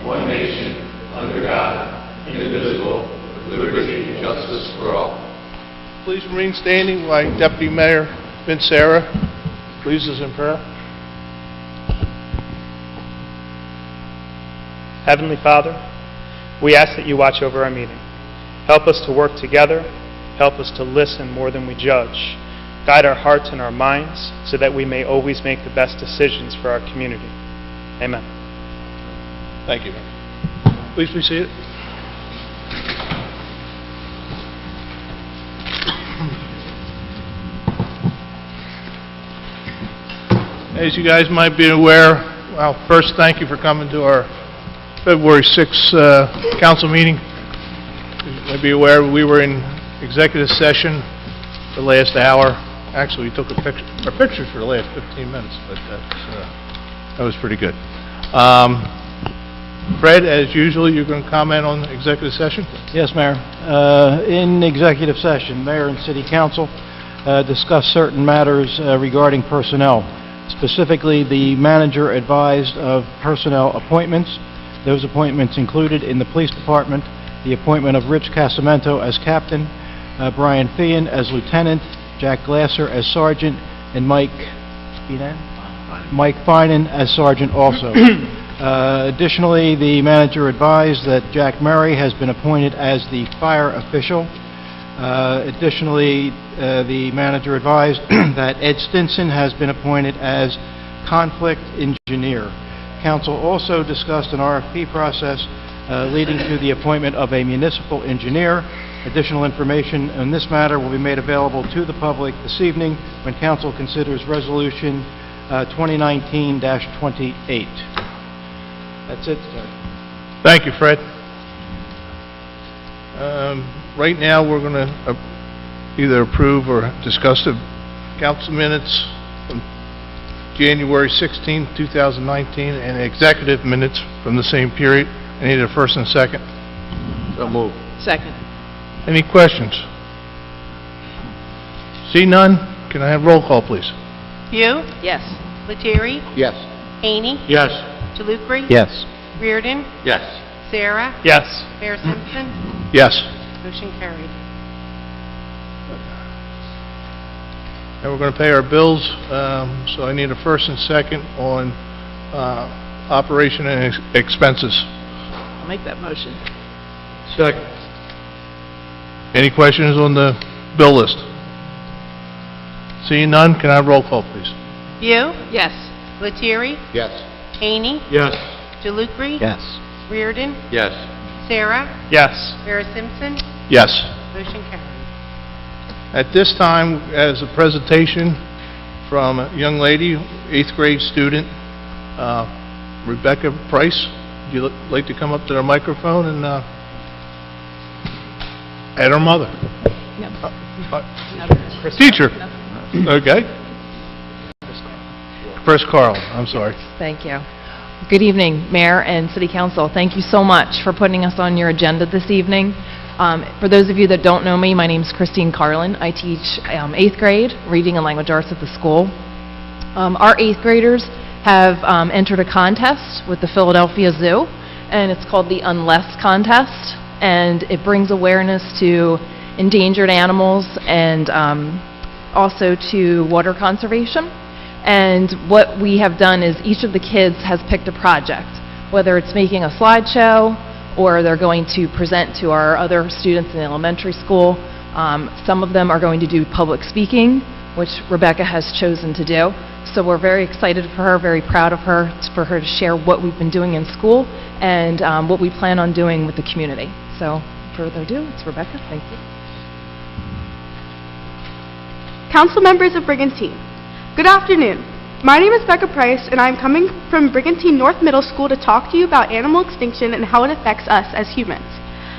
one nation, under God, indivisible, with liberty and justice for all. Please remain standing while Deputy Mayor Vince Sarah leads us in prayer. Heavenly Father, we ask that you watch over our meeting. Help us to work together. Help us to listen more than we judge. Guide our hearts and our minds so that we may always make the best decisions for our community. Amen. Thank you. Please be seated. As you guys might be aware, well, first, thank you for coming to our February 6th council meeting. You may be aware we were in executive session the last hour. Actually, we took our pictures for the last 15 minutes, but that was pretty good. Fred, as usual, you're going to comment on the executive session? Yes, Mayor. In executive session, Mayor and City Council discussed certain matters regarding personnel. Specifically, the manager advised of personnel appointments. Those appointments included in the police department the appointment of Rich Casamento as captain, Brian Feehan as lieutenant, Jack Glasser as sergeant, and Mike Finan as sergeant also. Additionally, the manager advised that Jack Murray has been appointed as the fire official. Additionally, the manager advised that Ed Stinson has been appointed as conflict engineer. Council also discussed an RFP process leading to the appointment of a municipal engineer. Additional information on this matter will be made available to the public this evening when Council considers Resolution 2019-28. That's it, sir. Thank you, Fred. Right now, we're going to either approve or discuss the council minutes from January 16, 2019, and executive minutes from the same period. I need a first and second. So move. Second. Any questions? See none? Can I have roll call, please? Pugh? Yes. Lettieri? Yes. Haney? Yes. Jalukri? Yes. Reardon? Yes. Sarah? Yes. Mayor Simpson? Yes. Motion carried. And we're going to pay our bills, so I need a first and second on operation and expenses. I'll make that motion. Second. Any questions on the bill list? Seeing none, can I have roll call, please? Pugh? Yes. Lettieri? Yes. Haney? Yes. Jalukri? Yes. Reardon? Yes. Sarah? Yes. Mayor Simpson? Yes. Motion carried. At this time, as a presentation from a young lady, 8th grade student, Rebecca Price, would you like to come up to the microphone and add her mother? Teacher. Okay. Chris Carl, I'm sorry. Thank you. Good evening, Mayor and City Council. Thank you so much for putting us on your agenda this evening. For those of you that don't know me, my name is Christine Carlin. I teach 8th grade Reading and Language Arts at the school. Our 8th graders have entered a contest with the Philadelphia Zoo, and it's called the Unless Contest, and it brings awareness to endangered animals and also to water conservation. And what we have done is each of the kids has picked a project, whether it's making a slideshow or they're going to present to our other students in elementary school. Some of them are going to do public speaking, which Rebecca has chosen to do. So we're very excited for her, very proud of her, for her to share what we've been doing in school and what we plan on doing with the community. So, further ado, it's Rebecca. Thank you. Council members of Brigantine, good afternoon. My name is Becca Price, and I'm coming from Brigantine North Middle School to talk to you about animal extinction and how it affects us as humans.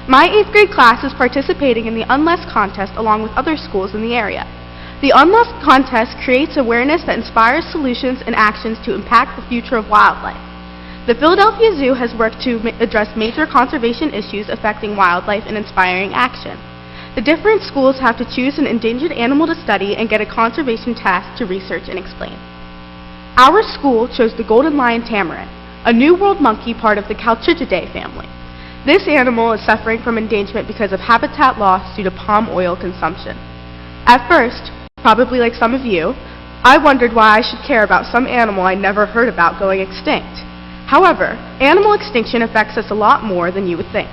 My 8th grade class is participating in the Unless contest along with other schools in the area. The Unless contest creates awareness that inspires solutions and actions to impact the future of wildlife. The Philadelphia Zoo has worked to address major conservation issues affecting wildlife and inspiring action. The different schools have to choose an endangered animal to study and get a conservation task to research and explain. Our school chose the golden lion tamarin. a New World monkey part of the Calcididae family. This animal is suffering from endangerment because of habitat loss due to palm oil consumption. At first, probably like some of you, I wondered why I should care about some animal I never heard about going extinct. However, animal extinction affects us a lot more than you would think.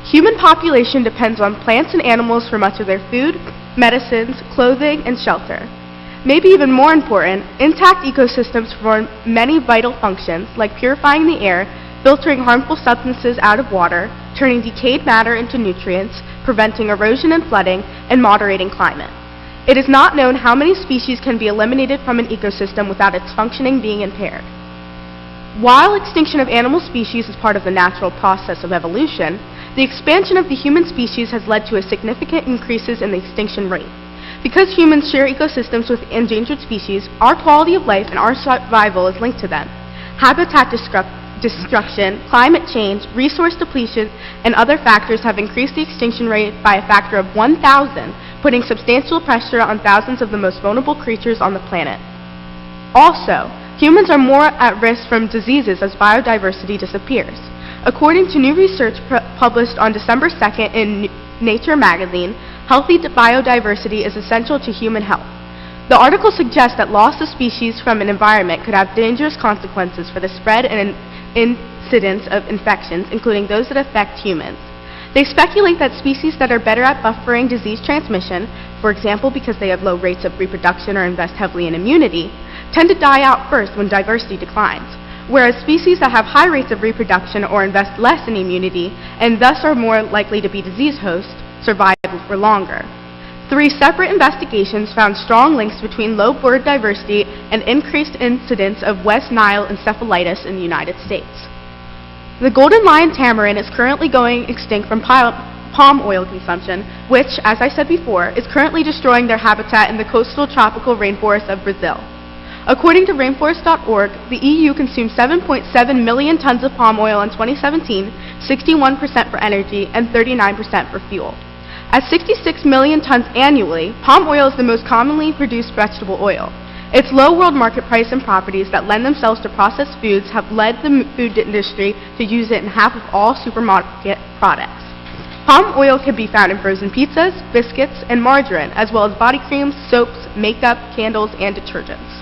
Human population depends on plants and animals for much of their food, medicines, clothing, and shelter. Maybe even more important, intact ecosystems perform many vital functions like purifying the air, filtering harmful substances out of water, turning decayed matter into nutrients, preventing erosion and flooding, and moderating climate. It is not known how many species can be eliminated from an ecosystem without its functioning being impaired. While extinction of animal species is part of the natural process of evolution, the expansion of the human species has led to a significant increases in the extinction rate. Because humans share ecosystems with endangered species, our quality of life and our survival is linked to them. Habitat destruction, climate change, resource depletion, and other factors have increased the extinction rate by a factor of 1,000, putting substantial pressure on thousands of the most vulnerable creatures on the planet. Also, humans are more at risk from diseases as biodiversity disappears. According to new research published on December 2nd in Nature magazine, healthy biodiversity is essential to human health. The article suggests that loss of species from an environment could have dangerous consequences for the spread and incidence of infections, including those that affect humans. They speculate that species that are better at buffering disease transmission, for example because they have low rates of reproduction or invest heavily in immunity, tend to die out first when diversity declines, whereas species that have high rates of reproduction or invest less in immunity and thus are more likely to be disease hosts survive for longer. 3 separate investigations found strong links between low bird diversity and increased incidence of West Nile encephalitis in the United States. The golden lion tamarin is currently going extinct from palm oil consumption, which, as I said before, is currently destroying their habitat in the coastal tropical rainforests of Brazil. According to rainforest.org, the EU consumed 7.7 million tons of palm oil in 2017, 61% for energy and 39% for fuel. At 66 million tons annually, palm oil is the most commonly produced vegetable oil. Its low world market price and properties that lend themselves to processed foods have led the food industry to use it in half of all supermarket products. Palm oil can be found in frozen pizzas, biscuits, and margarine, as well as body creams, soaps, makeup, candles, and detergents.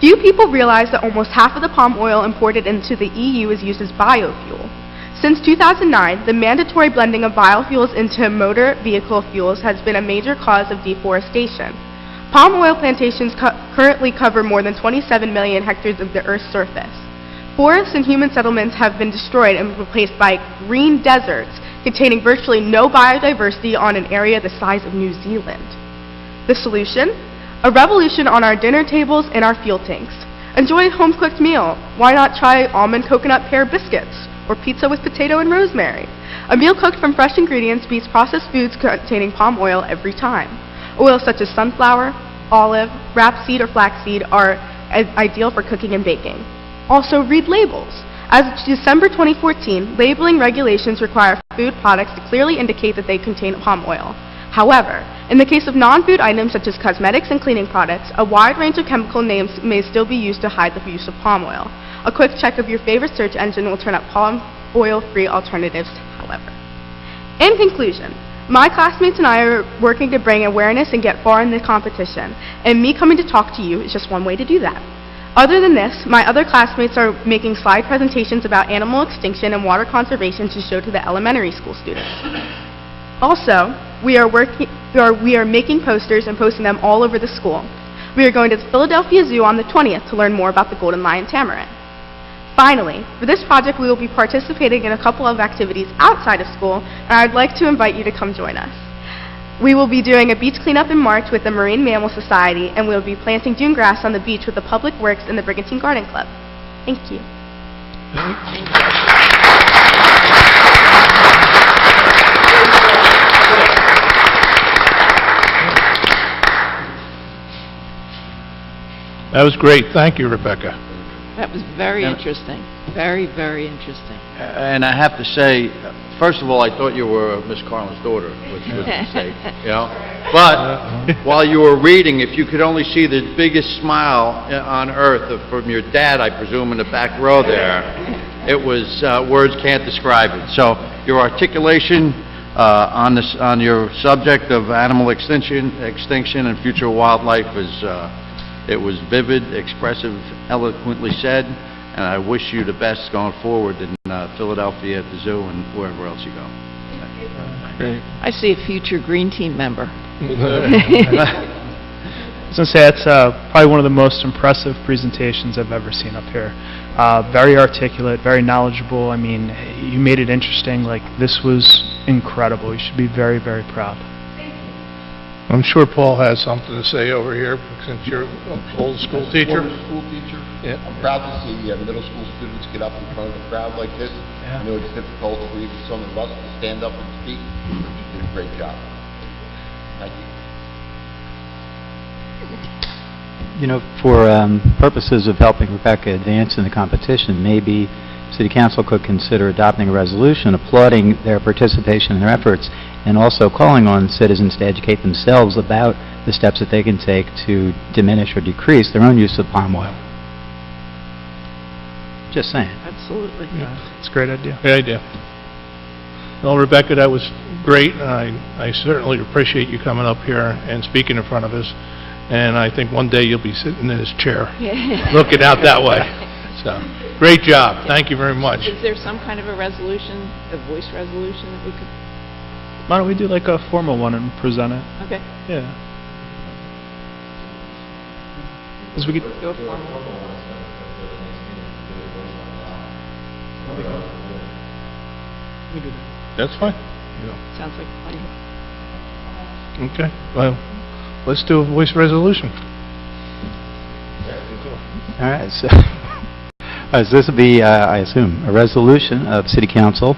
Few people realize that almost half of the palm oil imported into the EU is used as biofuel. Since 2009, the mandatory blending of biofuels into motor vehicle fuels has been a major cause of deforestation. Palm oil plantations currently cover more than 27 million hectares of the Earth's surface. Forests and human settlements have been destroyed and replaced by green deserts containing virtually no biodiversity on an area the size of New Zealand. The solution? A revolution on our dinner tables and our fuel tanks. Enjoy a home-cooked meal. Why not try almond coconut pear biscuits or pizza with potato and rosemary? A meal cooked from fresh ingredients beats processed foods containing palm oil every time. Oils such as sunflower, olive, rapeseed, or flaxseed are ideal for cooking and baking. Also, read labels. As of December 2014, labeling regulations require food products to clearly indicate that they contain palm oil. However, in the case of non-food items such as cosmetics and cleaning products, a wide range of chemical names may still be used to hide the use of palm oil. A quick check of your favorite search engine will turn up palm oil-free alternatives, however. In conclusion, my classmates and I are working to bring awareness and get far in the competition, and me coming to talk to you is just one way to do that. Other than this, my other classmates are making slide presentations about animal extinction and water conservation to show to the elementary school students. Also, we are making posters and posting them all over the school. We are going to the Philadelphia Zoo on the 20th to learn more about the golden lion tamarin. Finally, for this project we will be participating in a couple of activities outside of school, and I'd like to invite you to come join us. We will be doing a beach cleanup in March with the Marine Mammal Society, and we will be planting dune grass on the beach with the Public Works and the Brigantine Garden Club. Thank you. That was great. Thank you, Rebecca. That was very interesting. Very, very interesting. And I have to say, first of all, I thought you were Miss Carlin's daughter, which was a mistake, you know? But while you were reading, if you could only see the biggest smile on earth from your dad, I presume, in the back row there, it was, words can't describe it. So your articulation on your subject of animal extinction and future wildlife it was vivid, expressive, eloquently said, and I wish you the best going forward in Philadelphia at the zoo and wherever else you go. Great. I see a future Green Team member. I was going to say, that's probably one of the most impressive presentations I've ever seen up here. Very articulate, very knowledgeable. I mean, you made it interesting. Like, this was incredible. You should be very, very proud. I'm sure Paul has something to say over here, since you're an old school teacher. Former school teacher. Yeah. I'm proud to see middle school students get up in front of a crowd like this. I know it's difficult for even some of us to stand up and speak. You did a great job. Thank you. You know, for purposes of helping Rebecca advance in the competition, maybe City Council could consider adopting a resolution applauding their participation and their efforts, and also calling on citizens to educate themselves about the steps that they can take to diminish or decrease their own use of palm oil. Just saying. Absolutely. It's a great idea. Good idea. Well, Rebecca, that was great, and I certainly appreciate you coming up here and speaking in front of us. And I think one day you'll be sitting in his chair, looking out that way. So, great job. Thank you very much. Is there some kind of a resolution, a voice resolution that we could? Why don't we do like a formal one and present it? Okay. Yeah. As we could Do a formal. That's fine. Sounds like a plan. Okay. Well, let's do a voice resolution. All right, so this will be, I assume, a resolution of City Council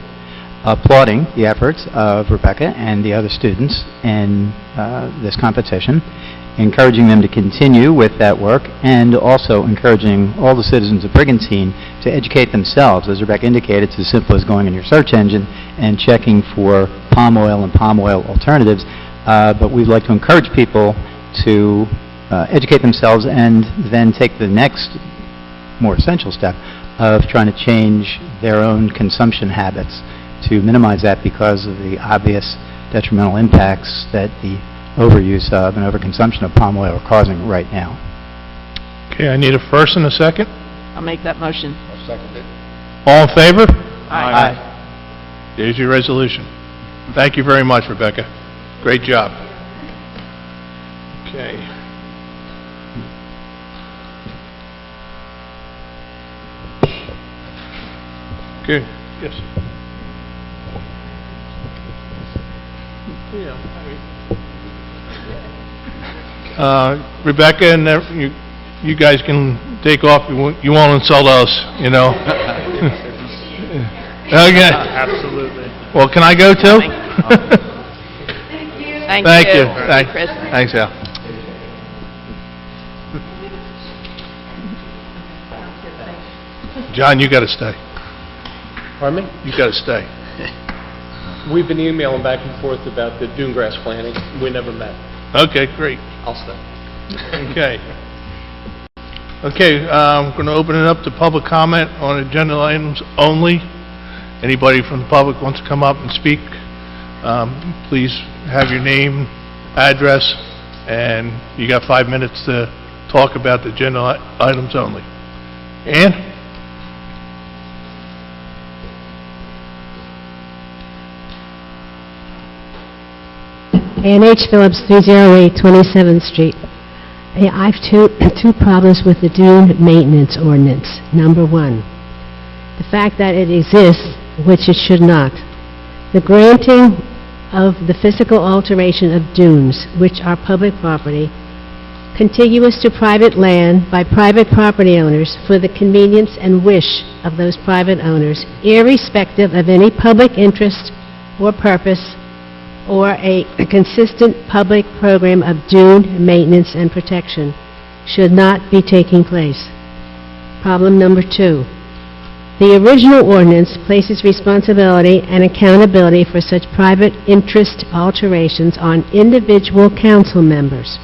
applauding the efforts of Rebecca and the other students in this competition, encouraging them to continue with that work, and also encouraging all the citizens of Brigantine to educate themselves. As Rebecca indicated, it's as simple as going in your search engine and checking for palm oil and palm oil alternatives, but we'd like to encourage people to educate themselves and then take the next more essential step of trying to change their own consumption habits to minimize that because of the obvious detrimental impacts that the overuse of and overconsumption of palm oil are causing right now. Okay, I need a first and a second. I'll make that motion. I'll second it. All in favor? Aye. There's your resolution. Thank you very much, Rebecca. Great job. Okay. Good. Yes. Rebecca, and you guys can take off. You won't insult us, you know. Okay. Absolutely. Well, can I go too? Thank you. Thank you. Chris. Thanks, Al. John, you got to stay. Pardon me? You got to stay. We've been emailing back and forth about the dune grass planting. We never met. Okay, great. I'll stay. Okay. Okay, I'm going to open it up to public comment on agenda items only. Anybody from the public wants to come up and speak, please have your name, address, and you got 5 minutes to talk about the agenda items only. Ann? Ann H. Phillips, 308 27th Street. I have two problems with the dune maintenance ordinance. Number one, the fact that it exists, which it should not. The granting of the physical alteration of dunes, which are public property, contiguous to private land by private property owners for the convenience and wish of those private owners, irrespective of any public interest or purpose or a consistent public program of dune maintenance and protection, should not be taking place. Problem number two, The original ordinance places responsibility and accountability for such private interest alterations on individual council members.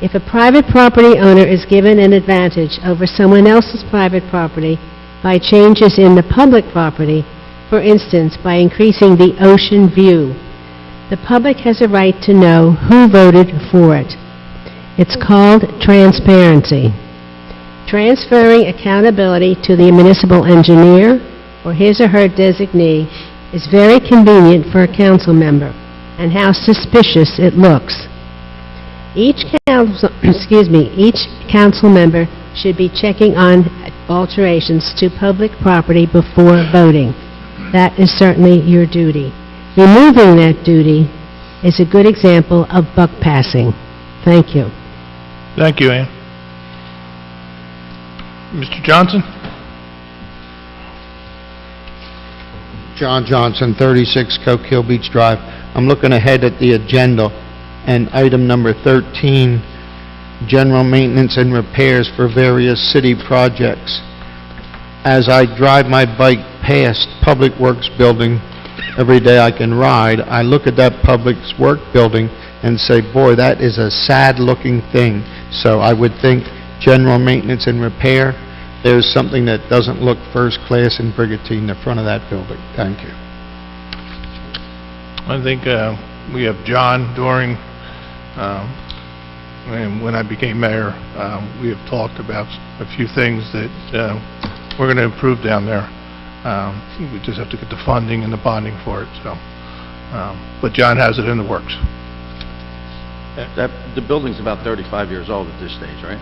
If a private property owner is given an advantage over someone else's private property by changes in the public property, for instance, by increasing the ocean view, the public has a right to know who voted for it. It's called transparency. Transferring accountability to the municipal engineer or his or her designee is very convenient for a council member, and how suspicious it looks. Each council member should be checking on alterations to public property before voting. That is certainly your duty. Removing that duty is a good example of buck passing. Thank you. Thank you, Ann. Mr. Johnson? John Johnson, 36 Coke Hill Beach Drive. I'm looking ahead at the agenda, and item number 13, general maintenance and repairs for various city projects. As I drive my bike past Public Works Building every day I can ride, I look at that Public Works Building and say, boy, that is a sad-looking thing. So I would think general maintenance and repair, there's something that doesn't look first class in Brigantine, the front of that building. Thank you. I think we have John during, and when I became mayor, we have talked about a few things that we're going to improve down there. We just have to get the funding and the bonding for it. So, but John has it in the works. The building's about 35 years old at this stage, right?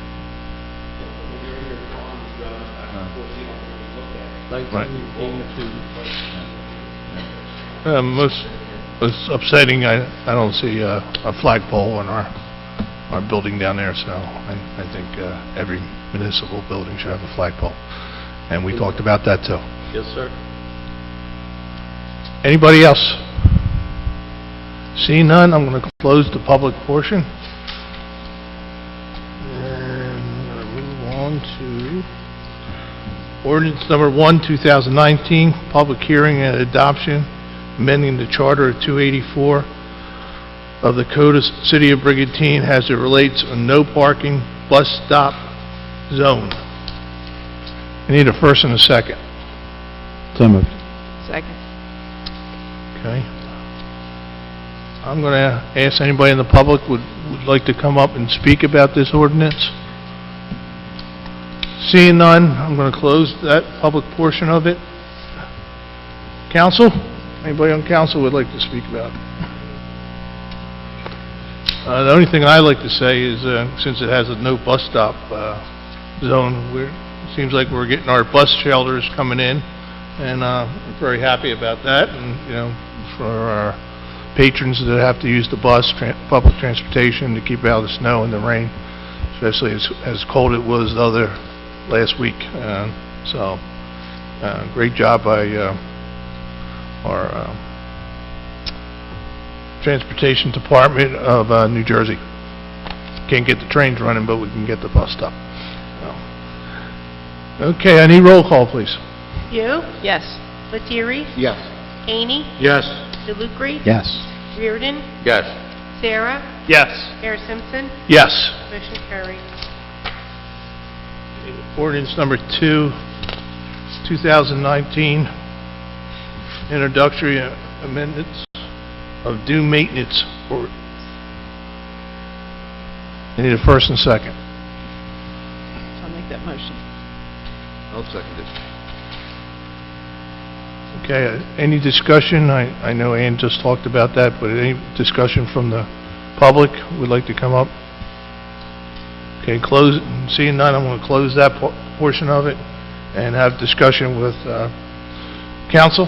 Right. Most upsetting, I don't see a flagpole on our building down there, so I think every municipal building should have a flagpole. And we talked about that too. Yes, sir. Anybody else? Seeing none, I'm going to close the public portion. And I'm going to move on to ordinance number 1, 2019, public hearing and adoption, amending the charter of 284 of the Code of City of Brigantine as it relates to no parking bus stop zone. I need a first and a second. So moved. Second. Okay. I'm going to ask anybody in the public would like to come up and speak about this ordinance. Seeing none, I'm going to close that public portion of it. Council? Anybody on council would like to speak about it? The only thing I like to say is, since it has a no bus stop zone, it seems like we're getting our bus shelters coming in, and I'm very happy about that. And you know, for our patrons that have to use the bus, public transportation, to keep out of the snow and the rain, especially as cold it was last week. So, great job by our transportation department of New Jersey. Can't get the trains running, but we can get the bus stop. Okay, I need roll call, please. You, Yes. Lettieri, Yes. Haney, Yes. DeLucre, Yes. Reardon, Yes. Sarah, Yes. Mayor Simpson, Yes. motion carried. Ordinance number 2, 2019, introductory amendments of due maintenance. I need a first and second. I'll make that motion. I'll second it. Okay, any discussion? I know Ann just talked about that, but any discussion from the public would like to come up? Okay, close, seeing none, I'm going to close that portion of it and have discussion with council.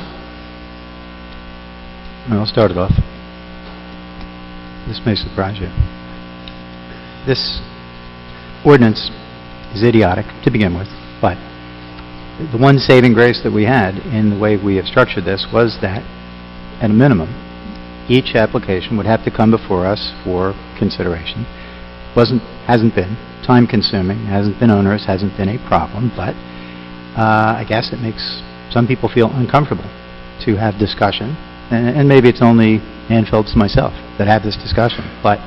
I'll start it off. This may surprise you. This ordinance is idiotic to begin with, but the one saving grace that we had in the way we have structured this was that, at a minimum, each application would have to come before us for consideration. Hasn't been time-consuming, hasn't been onerous, hasn't been a problem, but I guess it makes some people feel uncomfortable to have discussion, and maybe it's only Ann Phillips and myself that have this discussion, but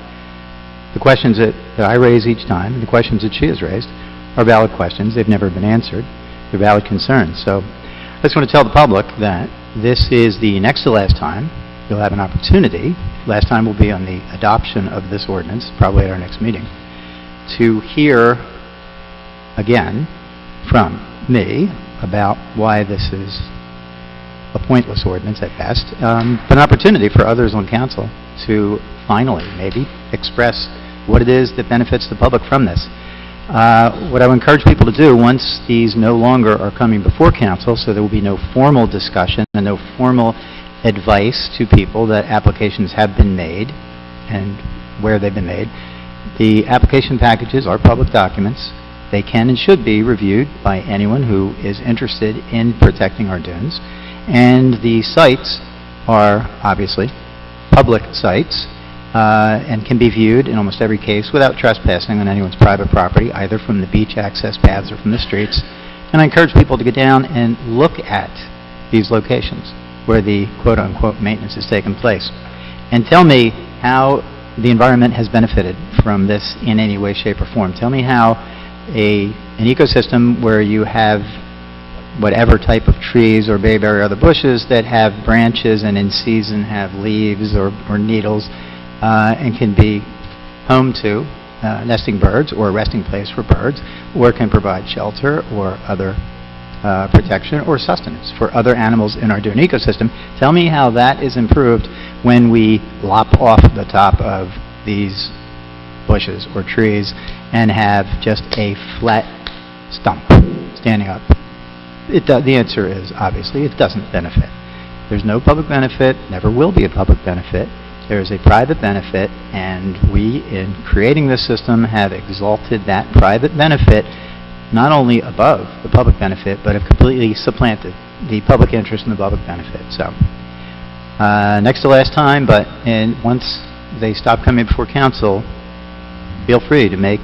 the questions that I raise each time, and the questions that she has raised, are valid questions. They've never been answered. They're valid concerns. So I just want to tell the public that this is the next to last time you'll have an opportunity. Last time will be on the adoption of this ordinance, probably at our next meeting, to hear again from me about why this is a pointless ordinance at best, but an opportunity for others on council to finally maybe express what it is that benefits the public from this. What I would encourage people to do, once these no longer are coming before council, so there will be no formal discussion and no formal advice to people that applications have been made and where they've been made, the application packages are public documents. They can and should be reviewed by anyone who is interested in protecting our dunes. And the sites are obviously public sites and can be viewed in almost every case without trespassing on anyone's private property, either from the beach access paths or from the streets. And I encourage people to get down and look at these locations where the quote-unquote maintenance has taken place and tell me how the environment has benefited from this in any way, shape, or form. Tell me how an ecosystem where you have whatever type of trees or bayberry or other bushes that have branches and in season have leaves or needles and can be home to nesting birds or a resting place for birds, or can provide shelter or other protection or sustenance for other animals in our dune ecosystem. Tell me how that is improved when we lop off the top of these bushes or trees and have just a flat stump standing up. The answer is, obviously, it doesn't benefit. There's no public benefit, never will be a public benefit. There is a private benefit, and we, in creating this system, have exalted that private benefit not only above the public benefit, but have completely supplanted the public interest in the public benefit. So, next to last time, but once they stop coming before council, feel free to make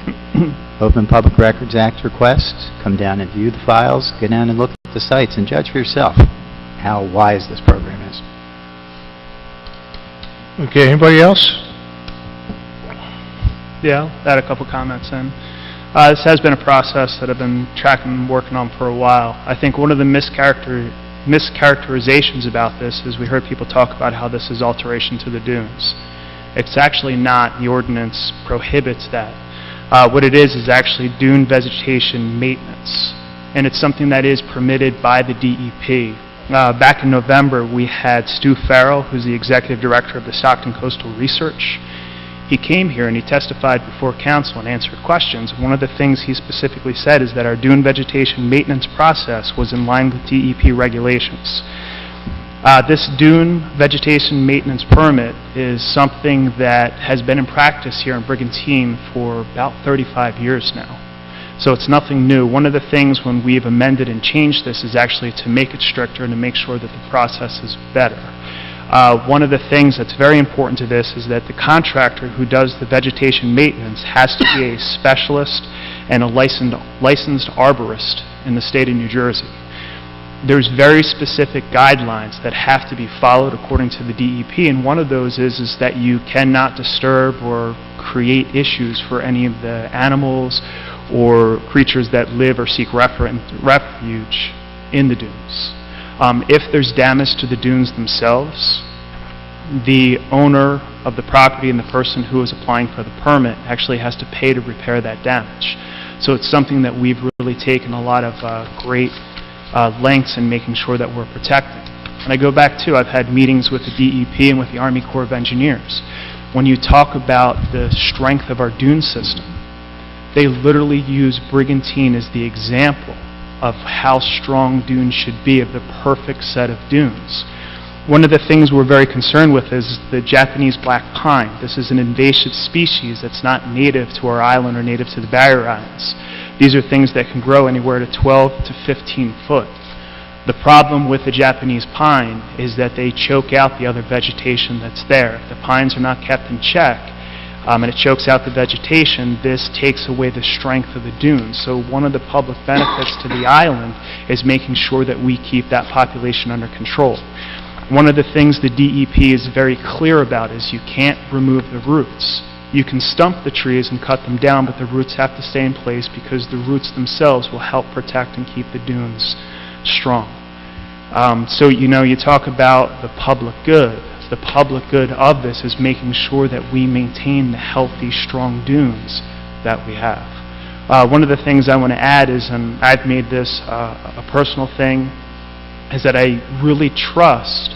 Open Public Records Act requests, come down and view the files, go down and look at the sites, and judge for yourself how wise this program is. Okay, anybody else? Yeah, I'll add a couple comments in. This has been a process that I've been tracking and working on for a while. I think one of the mischaracterizations about this is we heard people talk about how this is alteration to the dunes. It's actually not. The ordinance prohibits that. What it is actually dune vegetation maintenance, and it's something that is permitted by the DEP. Back in November, we had Stu Farrell, who's the executive director of the Stockton Coastal Research. He came here and he testified before council and answered questions. One of the things he specifically said is that our dune vegetation maintenance process was in line with DEP regulations. This dune vegetation maintenance permit is something that has been in practice here in Brigantine for about 35 years now. So it's nothing new. One of the things when we've amended and changed this is actually to make it stricter and to make sure that the process is better. One of the things that's very important to this is that the contractor who does the vegetation maintenance has to be a specialist and a licensed arborist in the state of New Jersey. There's very specific guidelines that have to be followed according to the DEP, and one of those is that you cannot disturb or create issues for any of the animals or creatures that live or seek refuge in the dunes. If there's damage to the dunes themselves, the owner of the property and the person who is applying for the permit actually has to pay to repair that damage. So it's something that we've really taken a lot of great lengths in making sure that we're protecting. And I go back to, I've had meetings with the DEP and with the Army Corps of Engineers. When you talk about the strength of our dune system, they literally use Brigantine as the example of how strong dunes should be, of the perfect set of dunes. One of the things we're very concerned with is the Japanese black pine. This is an invasive species that's not native to our island or native to the barrier islands. These are things that can grow anywhere to 12 to 15 foot. The problem with the Japanese pine is that they choke out the other vegetation that's there. If the pines are not kept in check, and it chokes out the vegetation, this takes away the strength of the dunes. So one of the public benefits to the island is making sure that we keep that population under control. One of the things the DEP is very clear about is you can't remove the roots. You can stump the trees and cut them down, but the roots have to stay in place because the roots themselves will help protect and keep the dunes strong. So, you talk about the public good. The public good of this is making sure that we maintain the healthy, strong dunes that we have. One of the things I want to add is, and I've made this a personal thing, is that I really trust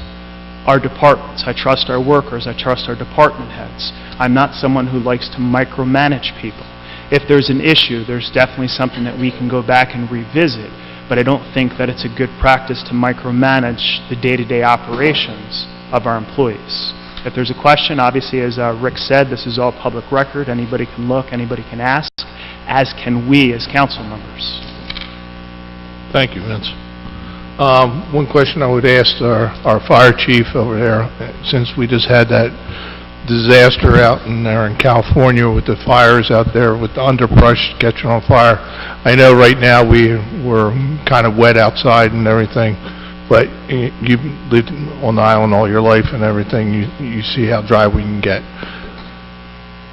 our departments. I trust our workers. I trust our department heads. I'm not someone who likes to micromanage people. If there's an issue, there's definitely something that we can go back and revisit, but I don't think that it's a good practice to micromanage the day-to-day operations of our employees. If there's a question, obviously, as Rick said, this is all public record. Anybody can look, anybody can ask, as can we as council members. Thank you, Vince. One question I would ask our fire chief over there, since we just had that disaster out there in California with the fires out there with the underbrush catching on fire. I know right now we're kind of wet outside and everything, but you've lived on the island all your life and everything. You see how dry we can get.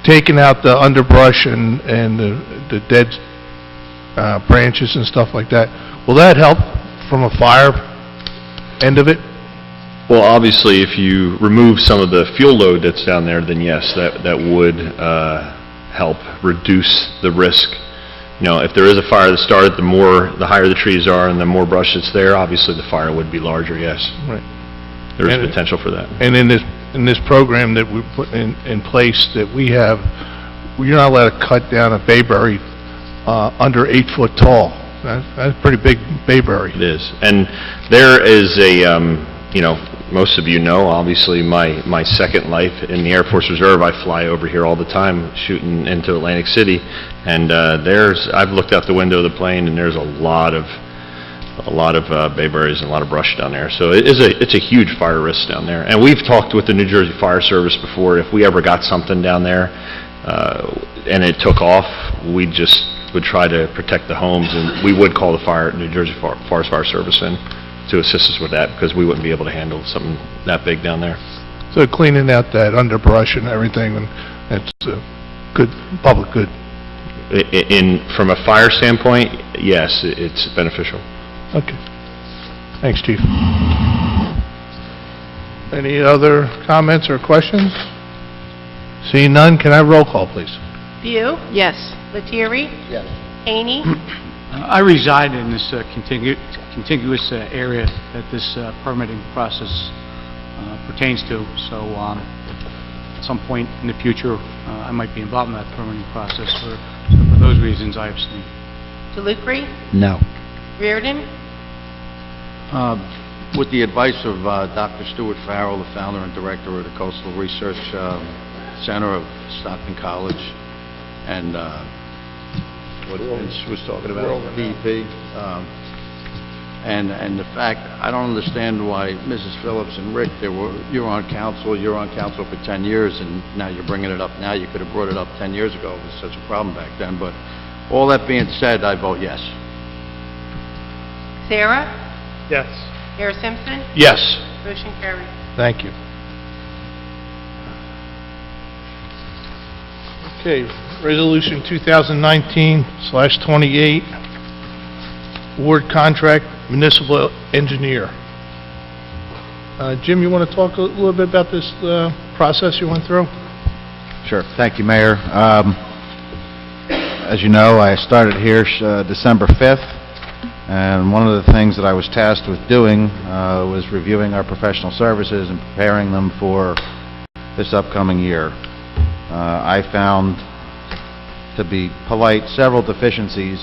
Taking out the underbrush and the dead branches and stuff like that, will that help from a fire end of it? Well, obviously, if you remove some of the fuel load that's down there, then yes, that would help reduce the risk. If there is a fire that started, the higher the trees are and the more brush that's there, obviously the fire would be larger, yes. Right. There is potential for that. And in this program that we put in place that we have, you're not allowed to cut down a bayberry under 8 foot tall. That's a pretty big bayberry. It is. And there is a, most of you know, obviously, my second life in the Air Force Reserve. I fly over here all the time shooting into Atlantic City, and I've looked out the window of the plane, and there's a lot of bayberries and a lot of brush down there. So it's a huge fire risk down there. And we've talked with the New Jersey Fire Service before. If we ever got something down there and it took off, we just would try to protect the homes, and we would call the New Jersey Forest Fire Service in to assist us with that, because we wouldn't be able to handle something that big down there. So cleaning out that underbrush and everything, and it's good, public good. From a fire standpoint, yes, it's beneficial. Okay. Thanks, Chief. Any other comments or questions? Seeing none, can I have roll call, please? View, Yes. Lettieri, Yes. Haney, I reside in this contiguous area that this permitting process pertains to, so at some point in the future, I might be involved in that permitting process. So for those reasons, I abstain. DeLucre, No. Reardon, With the advice of Dr. Stuart Farrell, the founder and director of the Coastal Research Center of Stockton College, and what Vince was talking about, DEP, and the fact, I don't understand why Mrs. Phillips and Rick, you're on council for 10 years, and now you're bringing it up now. You could have brought it up 10 years ago. It was such a problem back then. But all that being said, I vote yes. Sarah, Yes. Mayor Simpson, Yes. motion carried. Thank you. Okay, Resolution 2019/28, award contract municipal engineer. Jim, you want to talk a little bit about this process you went through? Sure. Thank you, Mayor. As you know, I started here December 5th, and one of the things that I was tasked with doing was reviewing our professional services and preparing them for this upcoming year. I found, to be polite, several deficiencies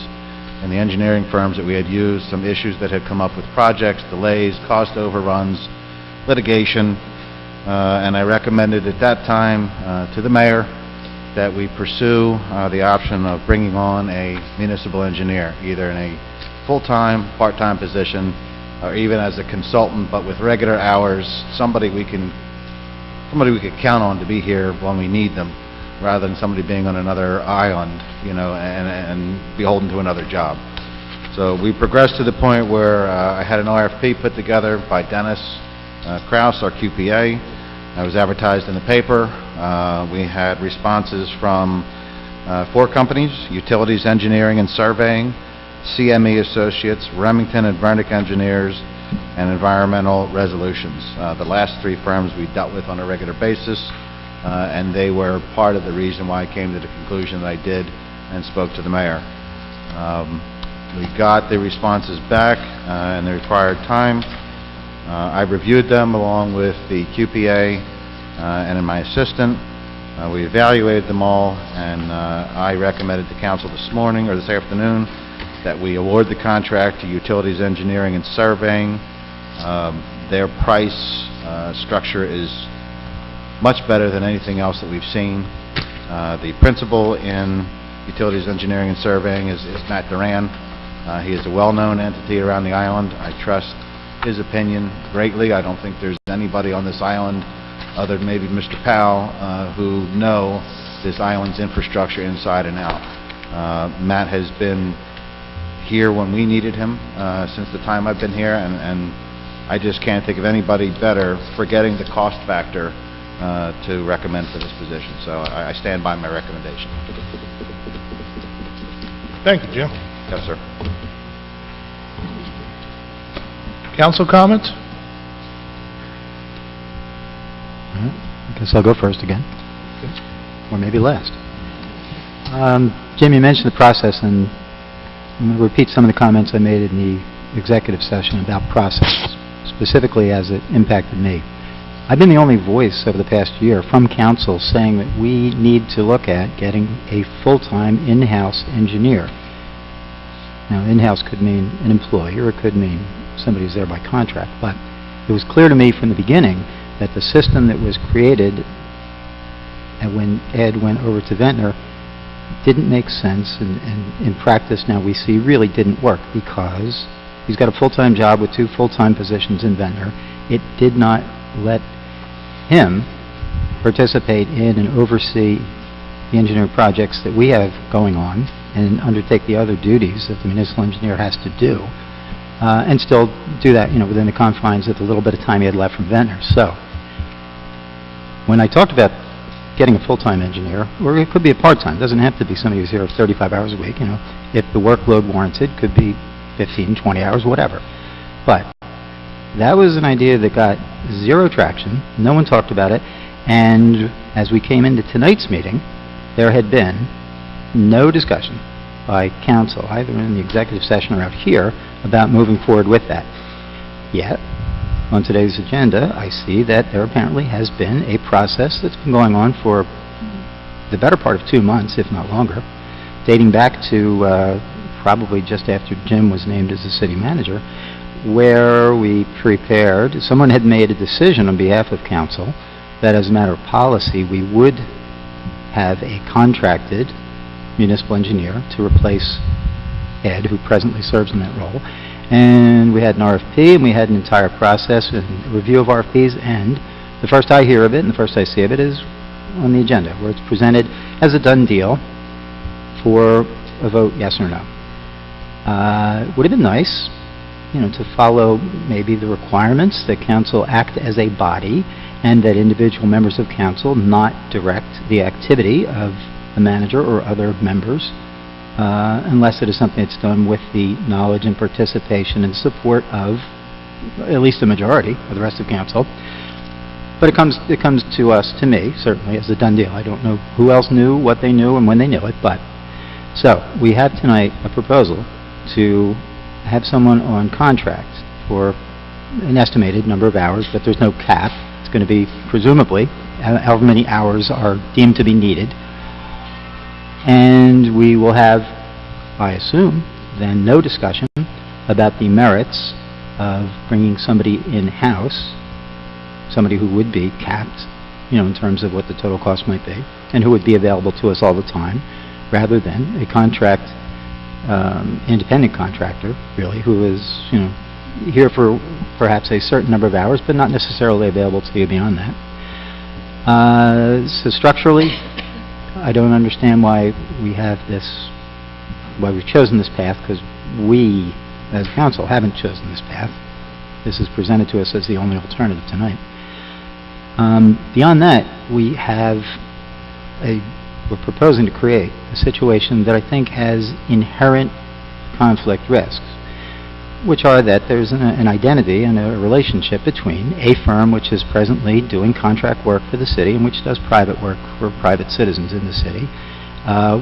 in the engineering firms that we had used, some issues that had come up with projects, delays, cost overruns, litigation, and I recommended at that time to the mayor that we pursue the option of bringing on a municipal engineer, either in a full-time, part-time position, or even as a consultant, but with regular hours, somebody we could count on to be here when we need them. rather than somebody being on another island, and beholden to another job. So we progressed to the point where I had an RFP put together by Dennis Kraus, our QPA. I was advertised in the paper. We had responses from 4 companies: Utilities Engineering and Surveying, CME Associates, Remington and Vernick Engineers, and Environmental Resolutions. The last 3 firms we dealt with on a regular basis, and they were part of the reason why I came to the conclusion that I did and spoke to the mayor. We got the responses back in the required time. I reviewed them along with the QPA and my assistant. We evaluated them all, and I recommended to council this morning, or this afternoon, that we award the contract to Utilities Engineering and Surveying. Their price structure is much better than anything else that we've seen. The principal in Utilities Engineering and Surveying is Matt Duran. He is a well-known entity around the island. I trust his opinion greatly. I don't think there's anybody on this island other than maybe Mr. Powell who know this island's infrastructure inside and out. Matt has been here when we needed him since the time I've been here, and I just can't think of anybody better, forgetting the cost factor, to recommend for this position. So I stand by my recommendation. Thank you, Jim. Yes, sir. Council comments? I guess I'll go first again, or maybe last. Jim, you mentioned the process, and I'm going to repeat some of the comments I made in the executive session about process, specifically as it impacted me. I've been the only voice over the past year from council saying that we need to look at getting a full-time in-house engineer. Now, in-house could mean an employee, or it could mean somebody who's there by contract, but it was clear to me from the beginning that the system that was created when Ed went over to Ventnor didn't make sense, and in practice now we see really didn't work, because he's got a full-time job with 2 full-time positions in Ventnor. It did not let him participate in and oversee the engineering projects that we have going on and undertake the other duties that the municipal engineer has to do, and still do that, within the confines of the little bit of time he had left from Ventnor. So, when I talked about getting a full-time engineer, or it could be a part-time, doesn't have to be somebody who's here 35 hours a week, if the workload warranted, could be 15, 20 hours, whatever. But that was an idea that got 0 traction. No one talked about it. And as we came into tonight's meeting, there had been no discussion by council, either in the executive session or out here, about moving forward with that. Yet, on today's agenda, I see that there apparently has been a process that's been going on for the better part of 2 months, if not longer, dating back to probably just after Jim was named as the city manager, where we prepared, someone had made a decision on behalf of council that as a matter of policy, we would have a contracted municipal engineer to replace Ed, who presently serves in that role. And we had an RFP, and we had an entire process and review of RFPs, and the first I hear of it and the first I see of it is on the agenda, where it's presented as a done deal for a vote, yes or no. It would have been nice, to follow maybe the requirements that council act as a body, and that individual members of council not direct the activity of the manager or other members, unless it is something that's done with the knowledge and participation and support of at least a majority of the rest of council. But it comes to us, to me, certainly, as a done deal. I don't know who else knew what they knew and when they knew it, but... So, we have tonight a proposal to have someone on contract for an estimated number of hours, but there's no cap. It's going to be, presumably, however many hours are deemed to be needed. And we will have, I assume, then no discussion about the merits of bringing somebody in-house, somebody who would be capped, in terms of what the total cost might be, and who would be available to us all the time, rather than a contract, independent contractor, really, who is, here for perhaps a certain number of hours, but not necessarily available to you beyond that. So structurally, I don't understand why we have this, why we've chosen this path, because we, as council, haven't chosen this path. This is presented to us as the only alternative tonight. Beyond that, we're proposing to create a situation that I think has inherent conflict risks, which are that there's an identity and a relationship between a firm which is presently doing contract work for the city and which does private work for private citizens in the city,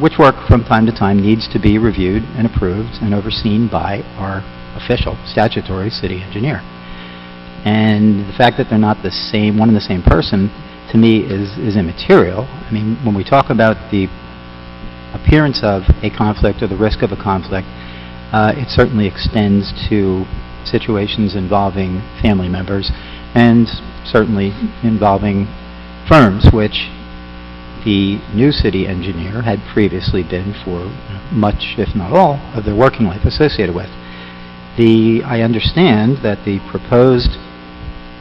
which work from time to time needs to be reviewed and approved and overseen by our official statutory city engineer. And the fact that they're not the same, one and the same person, to me is immaterial. I mean, when we talk about the appearance of a conflict or the risk of a conflict, it certainly extends to situations involving family members and certainly involving firms which the new city engineer had previously been for much, if not all, of their working life associated with. I understand that the proposed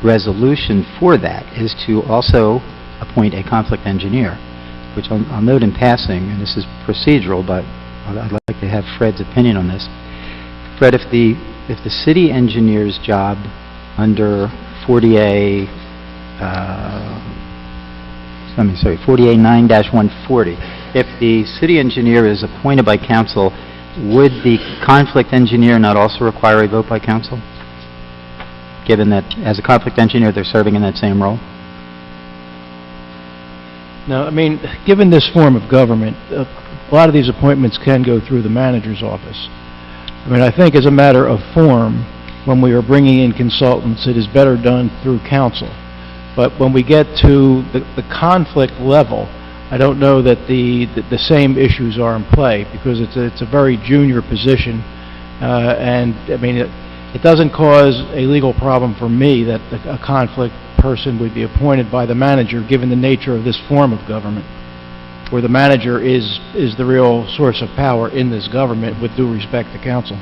resolution for that is to also appoint a conflict engineer, which I'll note in passing, and this is procedural, but I'd like to have Fred's opinion on this. Fred, if the city engineer's job under 40A 9-140, if the city engineer is appointed by council, would the conflict engineer not also require a vote by council, given that as a conflict engineer they're serving in that same role? No, I mean, given this form of government, a lot of these appointments can go through the manager's office. I mean, I think as a matter of form, when we are bringing in consultants, it is better done through council. But when we get to the conflict level, I don't know that the same issues are in play, because it's a very junior position, and I mean, it doesn't cause a legal problem for me that a conflict person would be appointed by the manager, given the nature of this form of government, where the manager is the real source of power in this government, with due respect to council.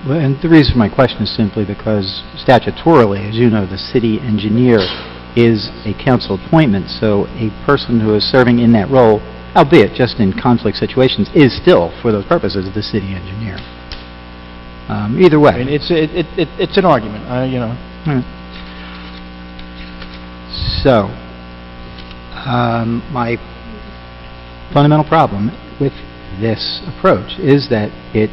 Well, and the reason for my question is simply because statutorily, as you know, the city engineer is a council appointment, so a person who is serving in that role, albeit just in conflict situations, is still, for those purposes, the city engineer. Either way. I mean, it's an argument, you know. So, my fundamental problem with this approach is that it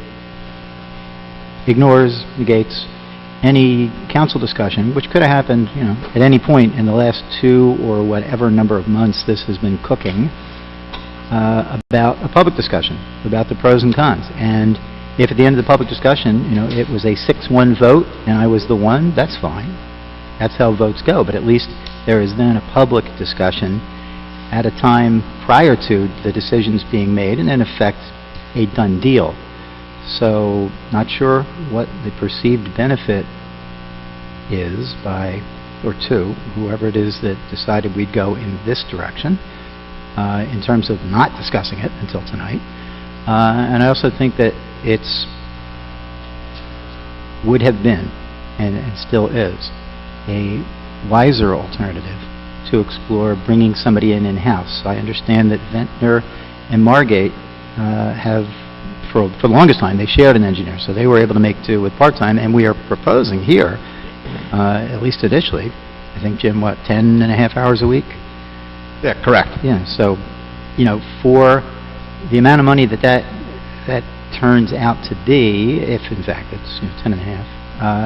ignores, negates any council discussion, which could have happened, you know, at any point in the last 2 or whatever number of months this has been cooking, about a public discussion, about the pros and cons. And if at the end of the public discussion, you know, it was a 6-1 vote and I was the one, that's fine. That's how votes go. But at least there is then a public discussion at a time prior to the decisions being made, and in effect, a done deal. So, not sure what the perceived benefit is by, or to, whoever it is that decided we'd go in this direction, in terms of not discussing it until tonight. And I also think that would have been, and still is, a wiser alternative to explore bringing somebody in-house. I understand that Ventnor and Margate have, for the longest time, they shared an engineer, so they were able to make do with part-time, and we are proposing here, at least initially, I think, Jim, what, 10 and a half hours a week? Yeah, correct. Yeah, so, you know, for the amount of money that turns out to be, if in fact it's, you know, 10 and a half,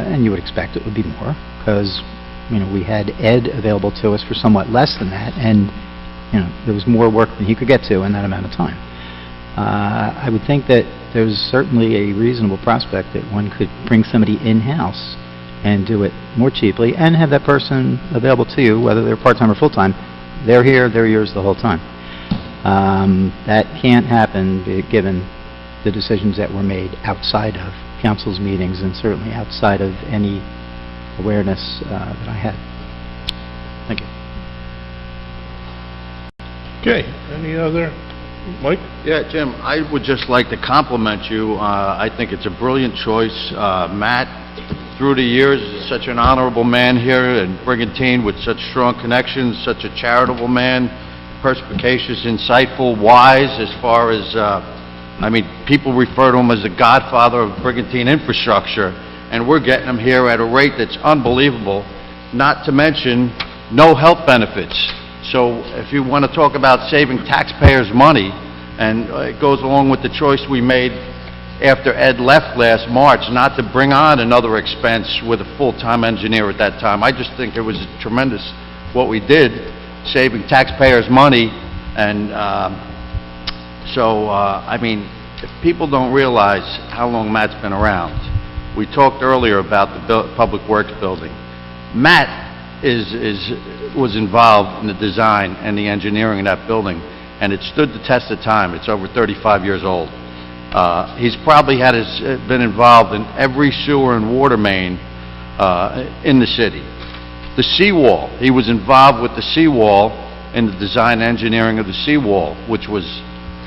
and you would expect it would be more, because, you know, we had Ed available to us for somewhat less than that, and, you know, there was more work than he could get to in that amount of time. I would think that there's certainly a reasonable prospect that one could bring somebody in-house and do it more cheaply, and have that person available to you, whether they're part-time or full-time. They're here, they're yours the whole time. That can't happen given the decisions that were made outside of council's meetings, and certainly outside of any awareness that I had. Thank you. Okay, any other? Mike? Yeah, Jim, I would just like to compliment you. I think it's a brilliant choice. Matt, through the years, is such an honorable man here in Brigantine with such strong connections, such a charitable man. perspicacious, insightful, wise as far as, people refer to him as the godfather of Brigantine infrastructure, and we're getting him here at a rate that's unbelievable, not to mention no health benefits. So if you want to talk about saving taxpayers' money, and it goes along with the choice we made after Ed left last March, not to bring on another expense with a full-time engineer at that time. I just think it was tremendous what we did, saving taxpayers' money, and if people don't realize how long Matt's been around, we talked earlier about the Public Works building. Matt was involved in the design and the engineering of that building, and it stood the test of time. It's over 35 years old. He's probably been involved in every sewer and water main in the city. The seawall, he was involved with the seawall in the design engineering of the seawall, which was,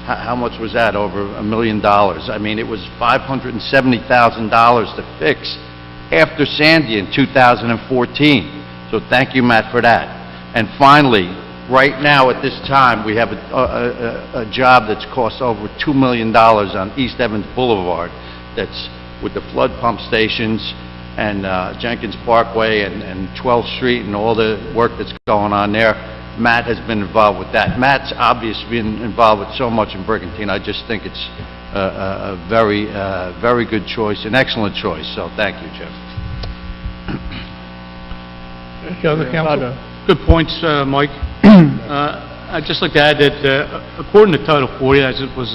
how much was that? Over $1 million. I mean, it was $570,000 to fix after Sandy in 2014. So thank you, Matt, for that. And finally, right now at this time, we have a job that's cost over $2 million on East Evans Boulevard, that's with the flood pump stations and Jenkins Parkway and 12th Street and all the work that's going on there. Matt has been involved with that. Matt's obviously been involved with so much in Brigantine. I just think it's a very good choice, an excellent choice. So thank you, Jim. Other council? Good points, Mike. I'd just like to add that according to Title 40, as it was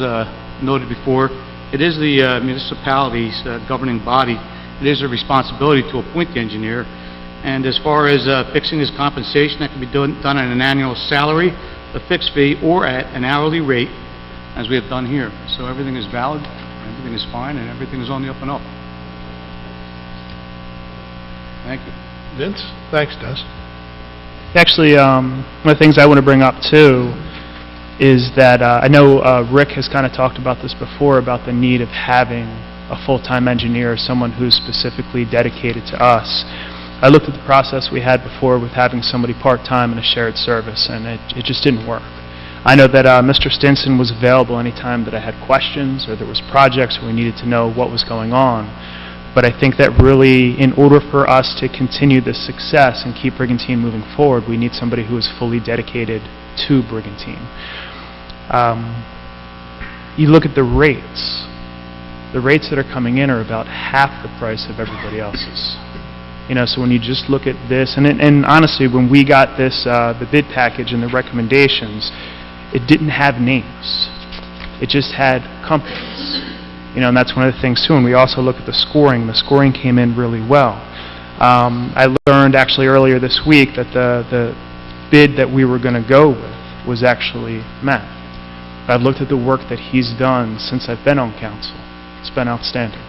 noted before, it is the municipality's governing body. It is their responsibility to appoint the engineer. And as far as fixing his compensation, that can be done on an annual salary, a fixed fee, or at an hourly rate, as we have done here. So everything is valid, everything is fine, and everything is on the up and up. Thank you. Vince? Thanks, Dennis. Actually, one of the things I want to bring up, too, is that I know Rick has kind of talked about this before, about the need of having a full-time engineer, someone who's specifically dedicated to us. I looked at the process we had before with having somebody part-time in a shared service, and it just didn't work. I know that Mr. Stinson was available anytime that I had questions or there was projects where we needed to know what was going on. But I think that really, in order for us to continue this success and keep Brigantine moving forward, we need somebody who is fully dedicated to Brigantine. You look at the rates. The rates that are coming in are about half the price of everybody else's. You know, so when you just look at this, and honestly, when we got this, the bid package and the recommendations, it didn't have names. It just had companies. You know, and that's one of the things too. And we also look at the scoring. The scoring came in really well. I learned actually earlier this week that the bid that we were going to go with was actually Matt. I've looked at the work that he's done since I've been on council. It's been outstanding.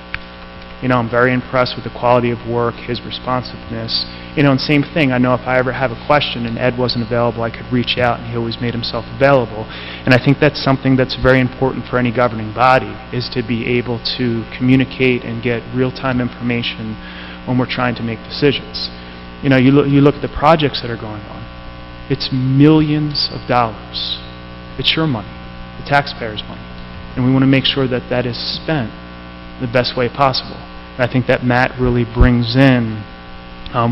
You know, I'm very impressed with the quality of work, his responsiveness. You know, and same thing, I know if I ever have a question and Ed wasn't available, I could reach out, and he always made himself available. And I think that's something that's very important for any governing body, is to be able to communicate and get real-time information when we're trying to make decisions. You know, you look at the projects that are going on. It's millions of dollars. It's your money, the taxpayers' money. And we want to make sure that that is spent the best way possible. And I think that Matt really brings in,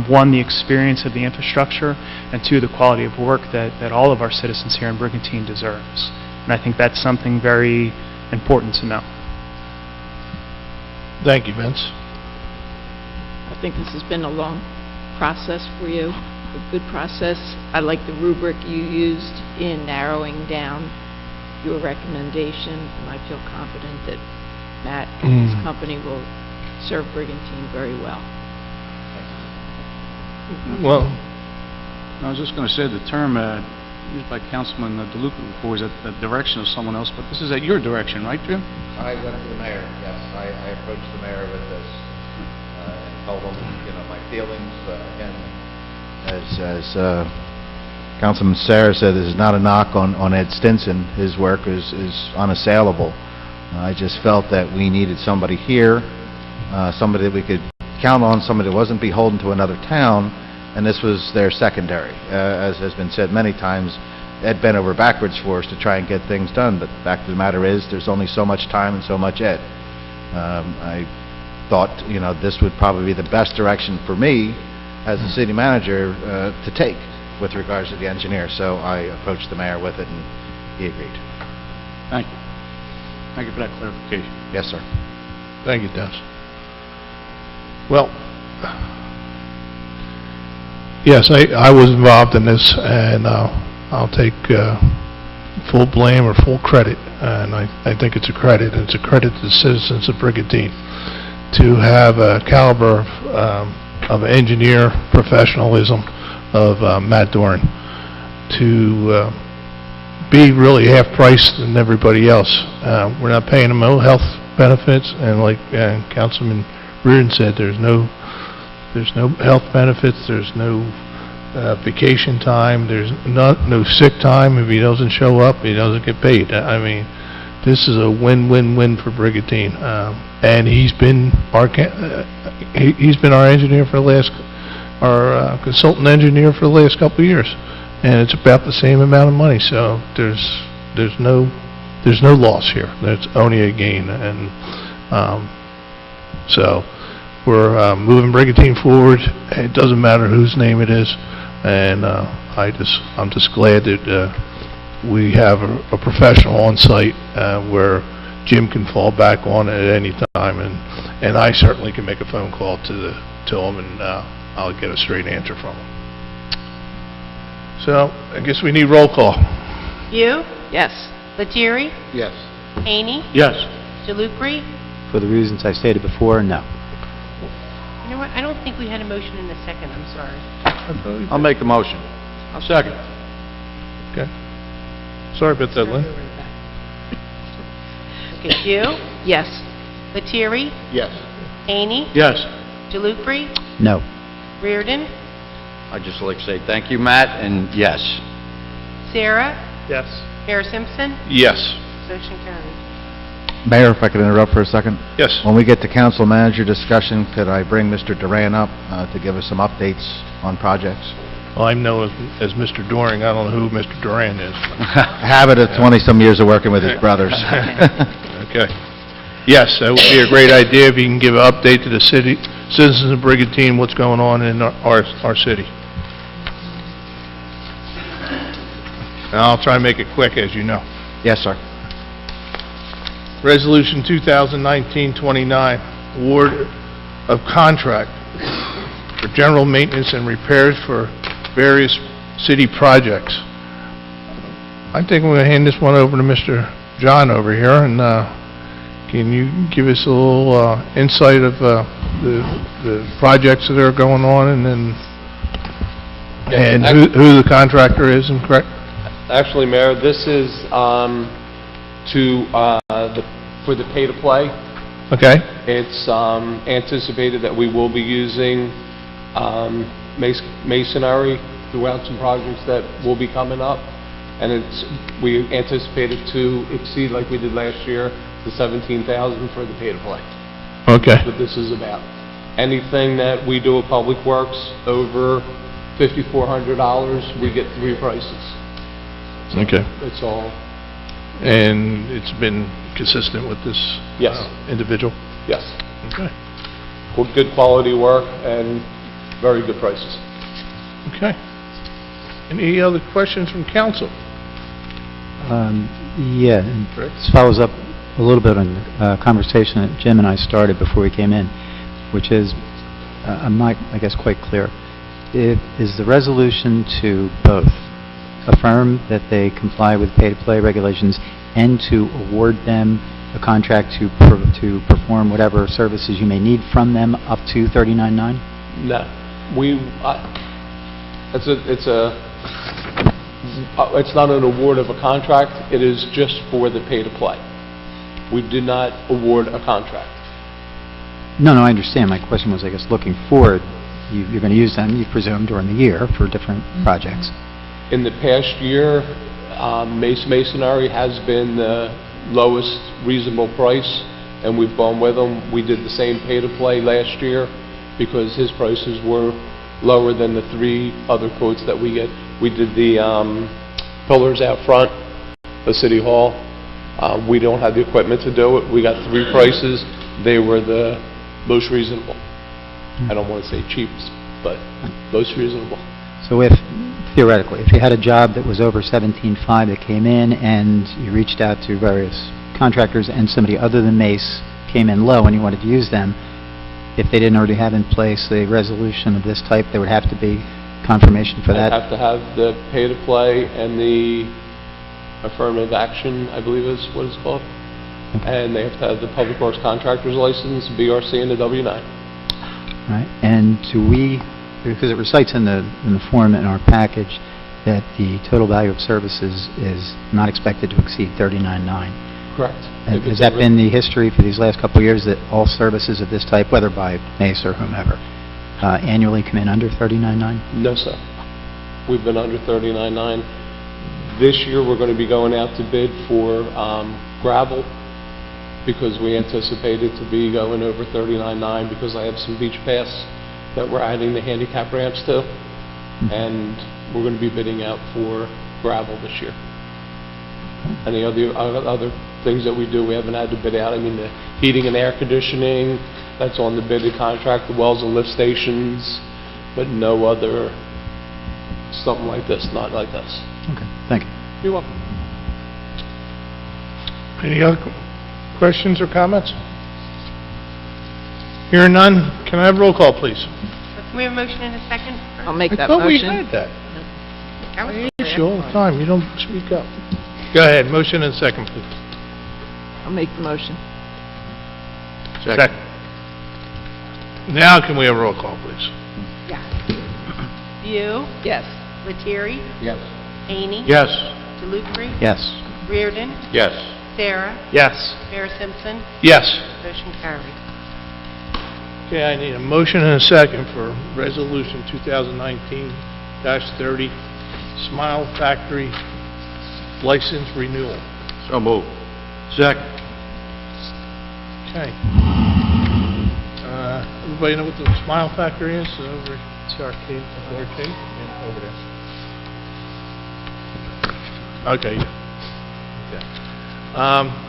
one, the experience of the infrastructure, and two, the quality of work that all of our citizens here in Brigantine deserves. And I think that's something very important to know. Thank you, Vince. I think this has been a long process for you, a good process. I like the rubric you used in narrowing down your recommendation, and I feel confident that Matt and his company will serve Brigantine very well. Well, I was just going to say the term used by Councilman DeLuca before is at the direction of someone else, but this is at your direction, right, Jim? I went to the mayor, yes. I approached the mayor with this and told him, you know, my feelings. Again, As Councilman Sarah said, this is not a knock on Ed Stinson. His work is unassailable. I just felt that we needed somebody here, somebody that we could count on, somebody that wasn't beholden to another town, and this was their secondary. As has been said many times, Ed bent over backwards for us to try and get things done, but the fact of the matter is, there's only so much time and so much Ed. I thought, this would probably be the best direction for me as the city manager to take with regards to the engineer, so I approached the mayor with it, and he agreed. Thank you. Thank you for that clarification. Yes, sir. Thank you, Dennis. Well, yes, I was involved in this, and I'll take full blame or full credit, and I think it's a credit, and it's a credit to the citizens of Brigantine to have a caliber of engineer professionalism of Matt Doran to be really half price than everybody else. We're not paying them no health benefits, and like Councilman Reardon said, there's no health benefits, there's no vacation time, there's no sick time. If he doesn't show up, he doesn't get paid. I mean, this is a win-win-win for Brigantine, and he's been our engineer for the last, our consultant engineer for the last couple of years, and it's about the same amount of money. So there's no loss here. There's only a gain, and so we're moving Brigantine forward. It doesn't matter whose name it is, and I'm just glad that we have a professional on site where Jim can fall back on at any time, and I certainly can make a phone call to him, and I'll get a straight answer from him. So I guess we need roll call. You, Yes. Lettieri, Yes. Haney, Yes. Jalukri. For the reasons I stated before, no. You know what, I don't think we had a motion in a second, I'm sorry. I'll make the motion. I'll second. Okay. Sorry about that, Lynn. Okay, you, Yes. Lettieri, Yes. Haney, Yes. Jalukri, No. Reardon, I'd just like to say thank you, Matt, and yes. Sarah, Yes. Mayor Simpson, Yes. motion carried. Mayor, if I could interrupt for a second? Yes. When we get to council manager discussion, could I bring Mr. Duran up to give us some updates on projects? Well, I know as Mr. Doring. I don't know who Mr. Duran is. Habit of 20-some years of working with his brothers. Okay. Yes, that would be a great idea if you can give an update to the citizens of Brigantine, what's going on in our city. And I'll try and make it quick, as you know. Yes, sir. Resolution 2019-29, award of contract for general maintenance and repairs for various city projects. I think I'm going to hand this one over to Mr. John over here, and can you give us a little insight of the projects that are going on, and then and who the contractor is, and correct? Actually, Mayor, this is for the pay-to-play. Okay. It's anticipated that we will be using masonry throughout some projects that will be coming up, and we anticipate it to exceed, like we did last year, the $17,000 for the pay-to-play. Okay. That's what this is about. Anything that we do at Public Works over $5,400, we get 3 prices. So Okay. It's all, And it's been consistent with this Yes. Individual? yes. Okay. Good quality work and very good prices. Okay. Any other questions from council? Yeah, and this follows up a little bit on the conversation that Jim and I started before we came in, which is, I'm not, I guess, quite clear. Is the resolution to both affirm that they comply with pay-to-play regulations and to award them a contract to perform whatever services you may need from them up to $39,900? No, it's not an award of a contract, it is just for the pay-to-play. We did not award a contract. No, I understand. My question was, I guess, looking forward, you're going to use them, you presume, during the year for different projects. In the past year, masonry has been the lowest reasonable price, and we've gone with them. We did the same pay-to-play last year because his prices were lower than the 3 other quotes that we get. We did the pillars out front of City Hall. We don't have the equipment to do it. We got 3 prices. They were the most reasonable. I don't want to say cheapest, but most reasonable. So if, theoretically, if you had a job that was over $17.5 that came in and you reached out to various contractors and somebody other than Mace came in low and you wanted to use them, if they didn't already have in place a resolution of this type, there would have to be confirmation for I'd that? have to have the pay-to-play and the affirmative action, I believe is what it's called. And they have to have the Public Works Contractor's License, BRC, and the W-9. Right, and do we, because it recites in the form in our package that the total value of services is not expected to exceed $39,900. Correct. And has that been the history for these last couple of years, that all services of this type, whether by Mace or whomever, annually come in under $39,900? No, sir. We've been under $39,900. This year, we're going to be going out to bid for gravel, because we anticipated to be going over $39,900, because I have some beach paths that we're adding the handicap ramps to, and we're going to be bidding out for gravel this year. And the other things that we do, we haven't had to bid out. I mean, the heating and air conditioning, that's on the bidded contract, the wells and lift stations, but no other, something like this, not like this. Okay, thank you. You're welcome. Any other questions or comments? Hearing none, can I have roll call, please? Can we have a motion in a second? I'll make that I thought we motion. had that. That was I clear. ask you all the time, you don't speak up. Go ahead, motion and second, please. I'll make the motion. Second. Now can we have a roll call, please? Yes. View, Yes. Lettieri, Yes. Haney. Yes. DeLucre, Yes. Reardon, Yes. Sarah, Yes. Mayor Simpson, Yes. motion carried. Okay, I need a motion and a second for Resolution 2019-30, Smile Factory License Renewal. So move. Second. Okay. Everybody know what the Smile Factory is? Over at the arcade. Yeah, over there. Okay. Okay.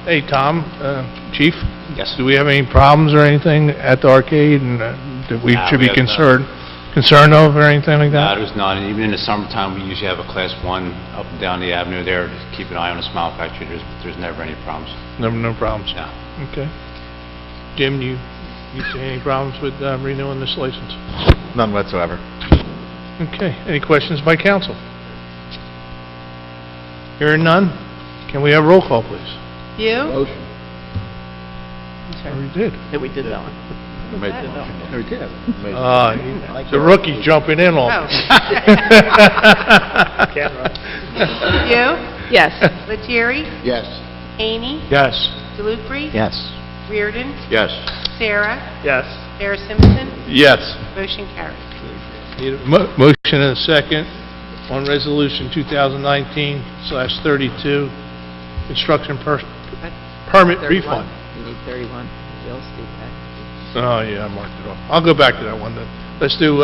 Hey, Tom, Chief? Yes. Do we have any problems or anything at the arcade and that we No, should we be have concerned of or anything like that? There's none. Even in the summertime, we usually have a Class 1 up and down the avenue there to keep an eye on the Smile Factory. There's never any problems. No problems? No. Okay. Jim, you see any problems with renewing this license? None whatsoever. Okay. Any questions by council? Hearing none, can we have roll call, please? View, Motion. We did. Yeah, we did that one. Made the motion. The rookie's jumping in on Oh. me. View, Yes. Lettieri, Yes. Haney, Yes. DeLucre, Yes. Reardon, Yes. Sarah, Yes. Mayor Simpson, Yes. motion carried. Need a motion and a second on Resolution 2019/32, construction permit 31. refund. You need 31, real estate tax. Oh, yeah, I marked it off. I'll go back to that one then. Let's do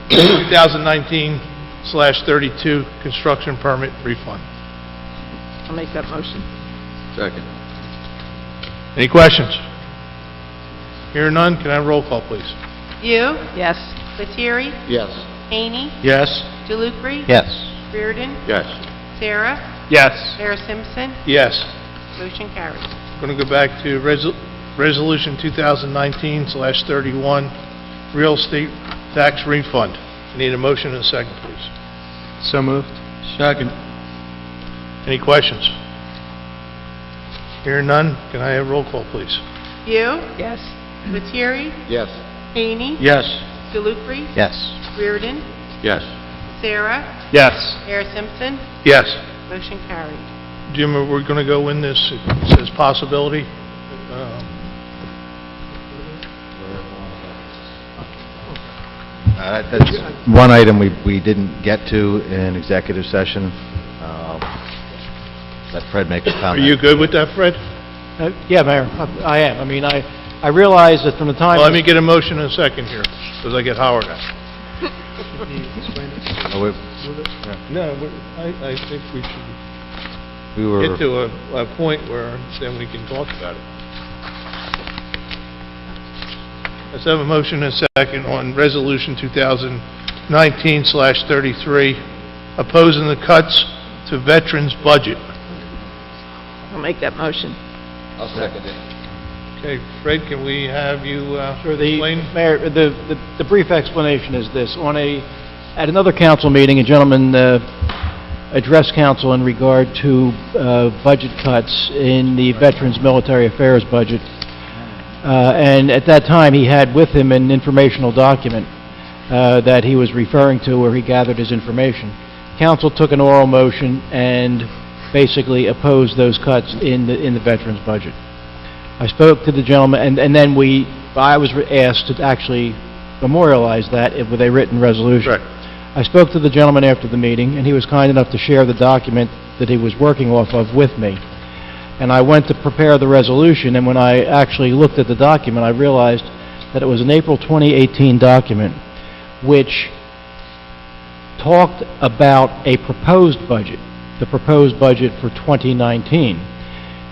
2019/32, construction permit refund. I'll make that motion. Second. Any questions? Hearing none, can I have roll call, please? View, Yes. Lettieri, Yes. Haney, Yes. DeLucre, Yes. Reardon, Yes. Sarah, Yes. Mayor Simpson, Yes. motion carried. Going to go back to Resolution 2019/31, real estate tax refund. I need a motion and a second, please. So moved. Second. Any questions? Hearing none, can I have roll call, please? View, Yes. Lettieri, Yes. Haney, Yes. DeLucre, Yes. Reardon, Yes. Sarah, Yes. Mayor Simpson, Yes. motion carried. Jim, we're going to go in this, it says possibility. That's one item we didn't get to in executive session. Let Fred make a Are comment. you good with that, Fred? Yeah, Mayor, I am. I mean, I realize that from the time... Well, let me get a motion and a second here, because I get Howard at. Oh, wait. No, I think we should We were... get to a point where then we can talk about it. Let's have a motion and a second on Resolution 2019/33, opposing the cuts to veterans' budget. I'll make that motion. I'll second it. Okay, Fred, can we have you Sure, explain? Mayor, the brief explanation is this. At another council meeting, a gentleman addressed council in regard to budget cuts in the Veterans Military Affairs budget. And at that time, he had with him an informational document that he was referring to where he gathered his information. Council took an oral motion and basically opposed those cuts in the veterans budget. I spoke to the gentleman, and then I was asked to actually memorialize that with a written resolution. Right. I spoke to the gentleman after the meeting, and he was kind enough to share the document that he was working off of with me. And I went to prepare the resolution, and when I actually looked at the document, I realized that it was an April 2018 document which talked about a proposed budget, the proposed budget for 2019.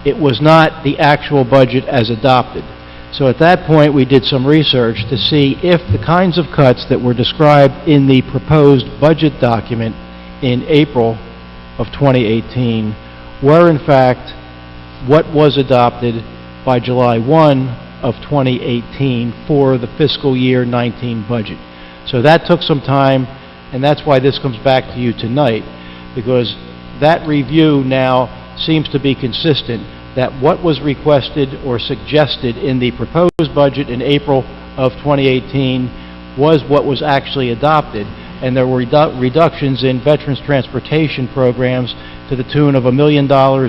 It was not the actual budget as adopted. So at that point, we did some research to see if the kinds of cuts that were described in the proposed budget document in April of 2018 were in fact what was adopted by July 1 of 2018 for the fiscal year 19 budget. So that took some time, and that's why this comes back to you tonight, because that review now seems to be consistent that what was requested or suggested in the proposed budget in April of 2018 was what was actually adopted, and there were reductions in veterans transportation programs to the tune of $1 million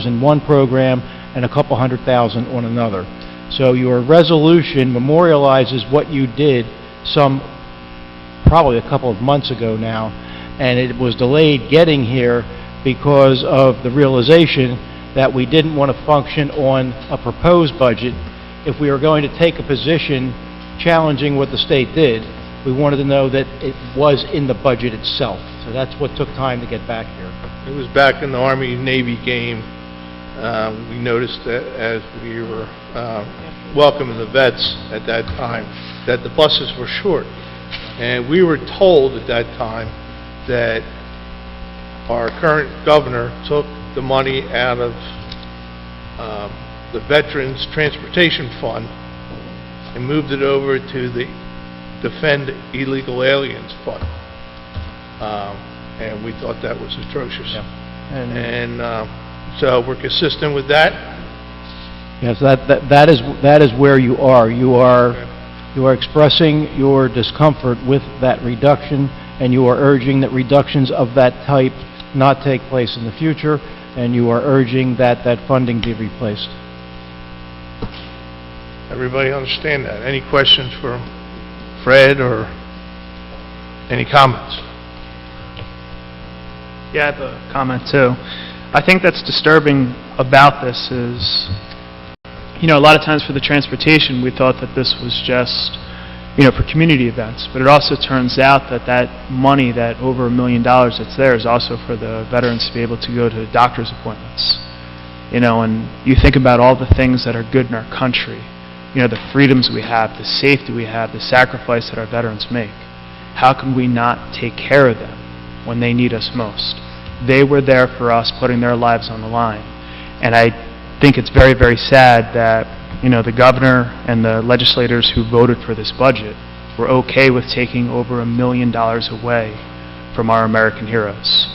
in one program and a couple $100,000 on another. So your resolution memorializes what you did probably a couple of months ago now, and it was delayed getting here because of the realization that we didn't want to function on a proposed budget. If we were going to take a position challenging what the state did, we wanted to know that it was in the budget itself. So that's what took time to get back here. It was back in the Army-Navy game. We noticed that as we were welcoming the vets at that time, that the buses were short. And we were told at that time that our current governor took the money out of the Veterans Transportation Fund and moved it over to the Defend Illegal Aliens Fund. And we thought that was atrocious. Yeah. And so we're consistent with that. Yes, that is where you are. You are expressing your discomfort with that reduction, and you are urging that reductions of that type not take place in the future, and you are urging that that funding be replaced. Everybody understand that? Any questions for Fred or any comments? Yeah, I have a comment too. I think that's disturbing about this is, a lot of times for the transportation, we thought that this was just, for community events. But it also turns out that that money, that over $1 million that's there, is also for the veterans to be able to go to doctor's appointments. And you think about all the things that are good in our country, the freedoms we have, the safety we have, the sacrifice that our veterans make. How can we not take care of them when they need us most? They were there for us, putting their lives on the line. And I think it's very, very sad that, the governor and the legislators who voted for this budget were okay with taking over $1 million away from our American heroes.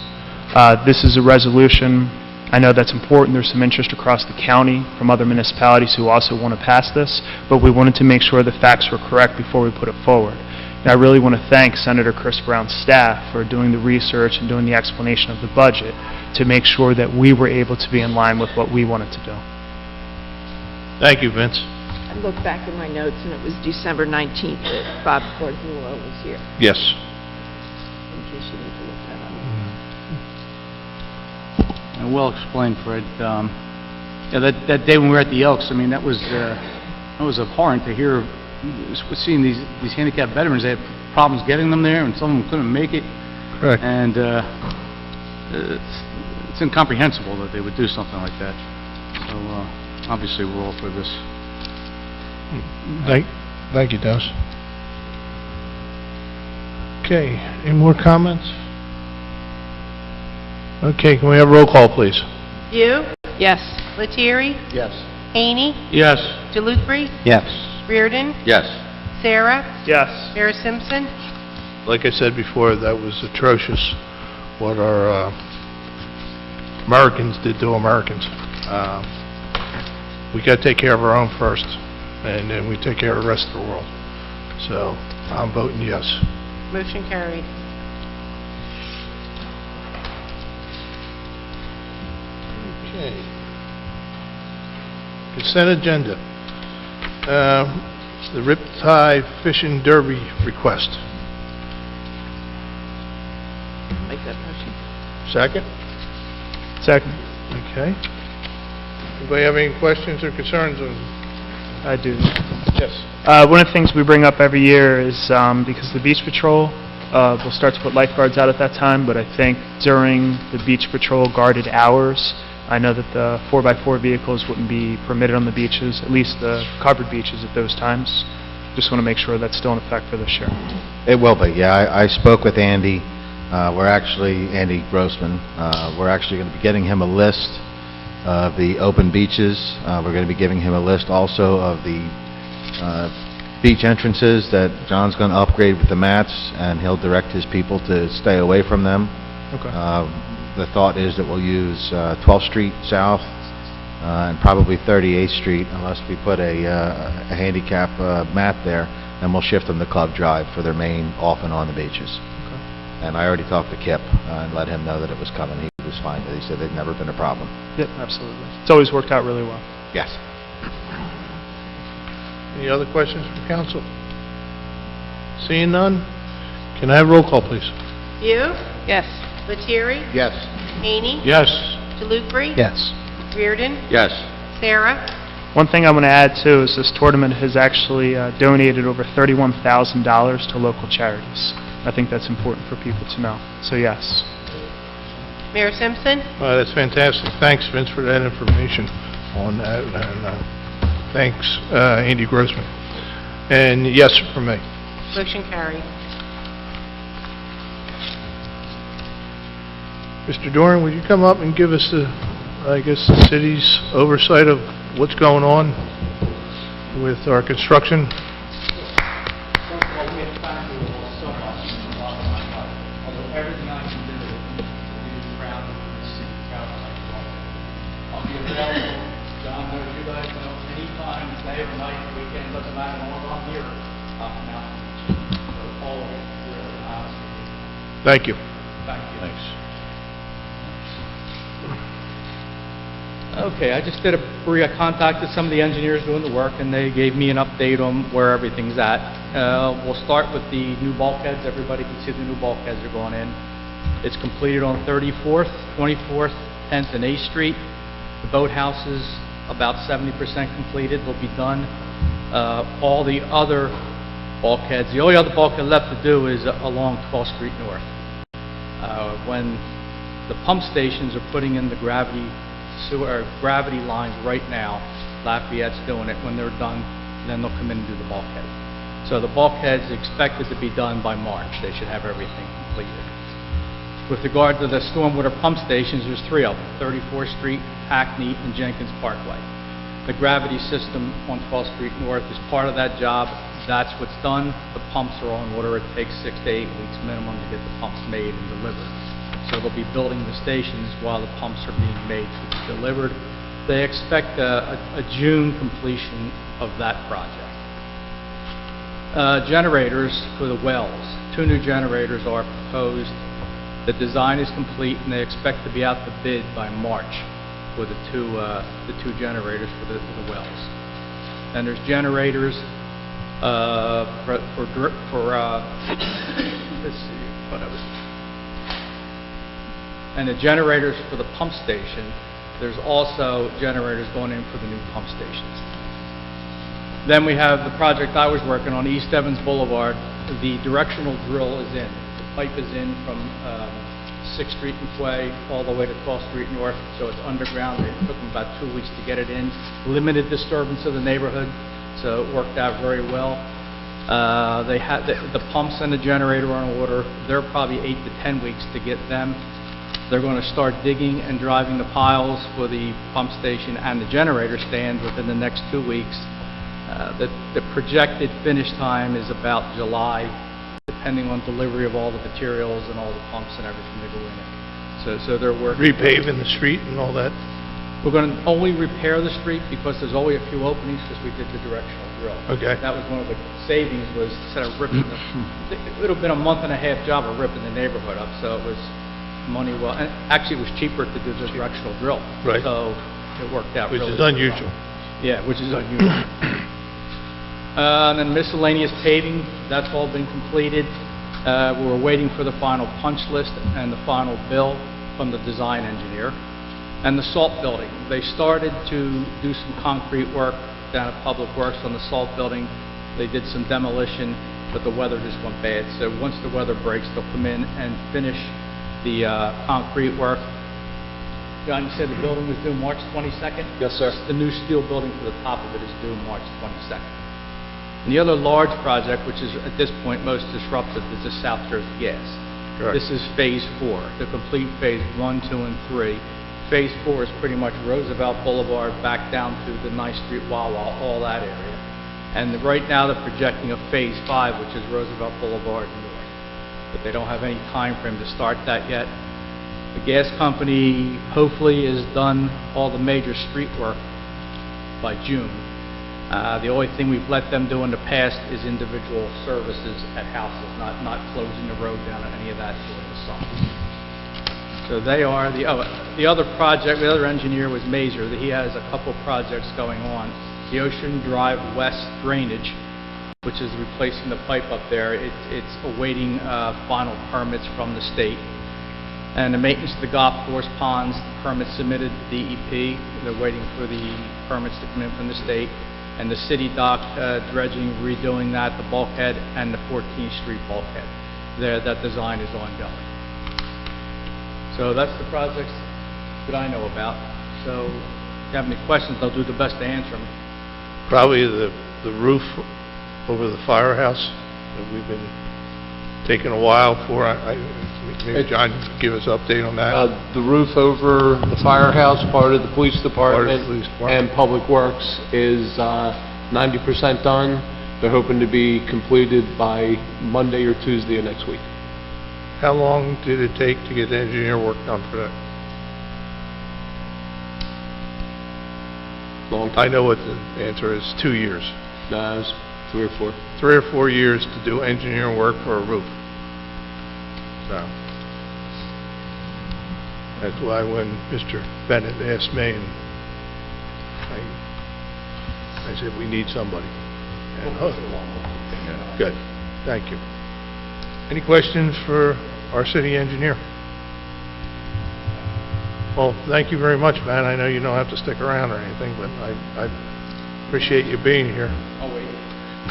This is a resolution, I know that's important. There's some interest across the county from other municipalities who also want to pass this, but we wanted to make sure the facts were correct before we put it forward. And I really want to thank Senator Chris Brown's staff for doing the research and doing the explanation of the budget to make sure that we were able to be in line with what we wanted to do. Thank you, Vince. I looked back in my notes, and it was December 19th that Bob Cordula was here, Yes. in case you need to look that up. And well explained, Fred. That day when we were at the Elks, that was abhorrent to hear, seeing these handicapped veterans. They had problems getting them there, and some of them couldn't make it. Correct. And it's incomprehensible that they would do something like that. So obviously, we're all for this. Thank you, Dennis. Okay, any more comments? Okay, can we have a roll call, please? You? Yes. Lettieri? Yes. Haney? Yes. DeLucre? Yes. Reardon? Yes. Sarah? Yes. Mayor Simpson? Like I said before, that was atrocious what our Americans did to Americans. We got to take care of our own first, and then we take care of the rest of the world. So I'm voting yes. Motion carried. Okay. Consent agenda. The Riptide Fishing Derby request. Make that motion. Second? Second. Okay. Anybody have any questions or concerns on? I do. Yes. One of the things we bring up every year is because the beach patrol will start to put lifeguards out at that time, but I think during the beach patrol guarded hours, I know that the 4x4 vehicles wouldn't be permitted on the beaches, at least the covered beaches at those times. Just want to make sure that's still in effect for this year. It will be, yeah. I spoke with Andy. Andy Grossman. We're actually going to be getting him a list of the open beaches. We're going to be giving him a list also of the beach entrances that John's going to upgrade with the mats, and he'll direct his people to stay away from them. Okay. The thought is that we'll use 12th Street South and probably 38th Street, unless we put a handicap mat there, and we'll shift them to Club Drive for their main off and on the beaches. Okay. And I already talked to Kip and let him know that it was coming. He was fine. He said there'd never been a problem. Yep, absolutely. It's always worked out really well. Yes. Any other questions from council? Seeing none, can I have roll call, please? You? Yes. Lettieri? Yes. Haney? Yes. DeLucre? Yes. Reardon? Yes. Sarah? One thing I want to add, too, is this tournament has actually donated over $31,000 to local charities. I think that's important for people to know. So, yes. Mayor Simpson? That's fantastic. Thanks, Vince, for that information on that. And thanks, Andy Grossman. And yes for me. Motion carried. Mr. Doran, would you come up and give us the city's oversight of what's going on with our construction? Thank you. Thanks. Okay, I just did I contacted some of the engineers doing the work, and they gave me an update on where everything's at. We'll start with the new bulkheads. Everybody can see the new bulkheads are going in. It's completed on 34th, 24th, 10th, and 8th Street. The boathouse is about 70% completed. They'll be done. All the other bulkheads, the only other bulkhead left to do is along 12th Street North. When the pump stations are putting in the gravity lines right now, Lafayette's doing it. When they're done, then they'll come in and do the bulkhead. So the bulkhead's expected to be done by March. They should have everything completed. With regard to the stormwater pump stations, there's 3 of them, 34th Street, Hackney, and Jenkins Parkway. The gravity system on 12th Street North is part of that job. That's what's done. The pumps are on order. It takes 6 to 8 weeks minimum to get the pumps made and delivered. So they'll be building the stations while the pumps are being made to be delivered. They expect a June completion of that project. Generators for the wells. 2 new generators are proposed. The design is complete, and they expect to be out to bid by March for the two generators for the wells. And there's generators let's see what I was. And the generators for the pump station. There's also generators going in for the new pump stations. Then we have the project I was working on, East Evans Boulevard. The directional drill is in. The pipe is in from 6th Street and Quay all the way to 12th Street North, so it's underground. It took them about 2 weeks to get it in. Limited disturbance of the neighborhood, so it worked out very well. They had the pumps and the generator on order. They're probably 8 to 10 weeks to get them. They're going to start digging and driving the piles for the pump station and the generator stand within the next 2 weeks. The projected finish time is about July, depending on delivery of all the materials and all the pumps and everything that go in it. So they're working. Repaving the street and all that? We're going to only repair the street because there's only a few openings because we did the directional drill. Okay. That was one of the savings, was instead of ripping it would have been a month and a half job of ripping the neighborhood up, so it was money well, and actually it was cheaper to do the directional drill. Right. So it worked out Which really is unusual. well. Yeah, which is unusual. And then miscellaneous paving, that's all been completed. We were waiting for the final punch list and the final bill from the design engineer. And the salt building, they started to do some concrete work down at Public Works on the salt building. They did some demolition, but the weather just went bad. So once the weather breaks, they'll come in and finish the concrete work. John, you said the building was due March 22nd? Yes, sir. The new steel building for the top of it is due March 22nd. And the other large project, which is at this point most disruptive, is the South Jersey Gas. Correct. This is Phase 4, the complete Phase 1, 2, and 3. Phase 4 is pretty much Roosevelt Boulevard back down to the 9th Street Wawa, all that area. And right now they're projecting a Phase 5, which is Roosevelt Boulevard North. But they don't have any time frame to start that yet. The gas company hopefully has done all the major street work by June. The only thing we've let them do in the past is individual services at houses, not closing the road down or any of that during the summer. So they are, the other project, the other engineer was Mazer. He has a couple projects going on. The Ocean Drive West drainage, which is replacing the pipe up there, it's awaiting final permits from the state. And the maintenance of the golf course ponds, permits submitted to DEP. They're waiting for the permits to come in from the state. And the city dock dredging, redoing that, the bulkhead, and the 14th Street bulkhead. That design is ongoing. So that's the projects that I know about. So if you have any questions, I'll do the best to answer them. Probably the roof over the firehouse that we've been taking a while for. Maybe John can give us an update on that. The roof over the firehouse, part of the police department, and Public Works is 90% done. They're hoping to be completed by Monday or Tuesday of next week. How long did it take to get the engineer work done for that? Long time. I know what the answer is, 2 years. No, it's 3 or 4. 3 or 4 years to do engineering work for a roof. So, that's why when Mr. Bennett asked me, and I said, we need somebody. And, good, thank you. Any questions for our city engineer? Well, thank you very much, man. I know you don't have to stick around or anything, but I appreciate you being here. I'll wait.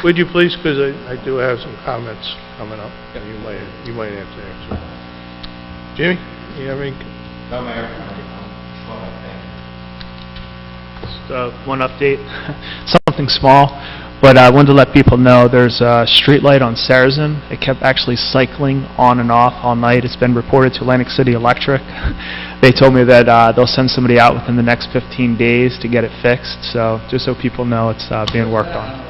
Would you please, because I do have some comments coming up. You might answer there. So. Jimmy, you have any? No, Mayor. Just one update, something small, but I wanted to let people know there's a street light on Saracen. It kept actually cycling on and off all night. It's been reported to Atlantic City Electric. They told me that they'll send somebody out within the next 15 days to get it fixed, so just so people know it's being worked on.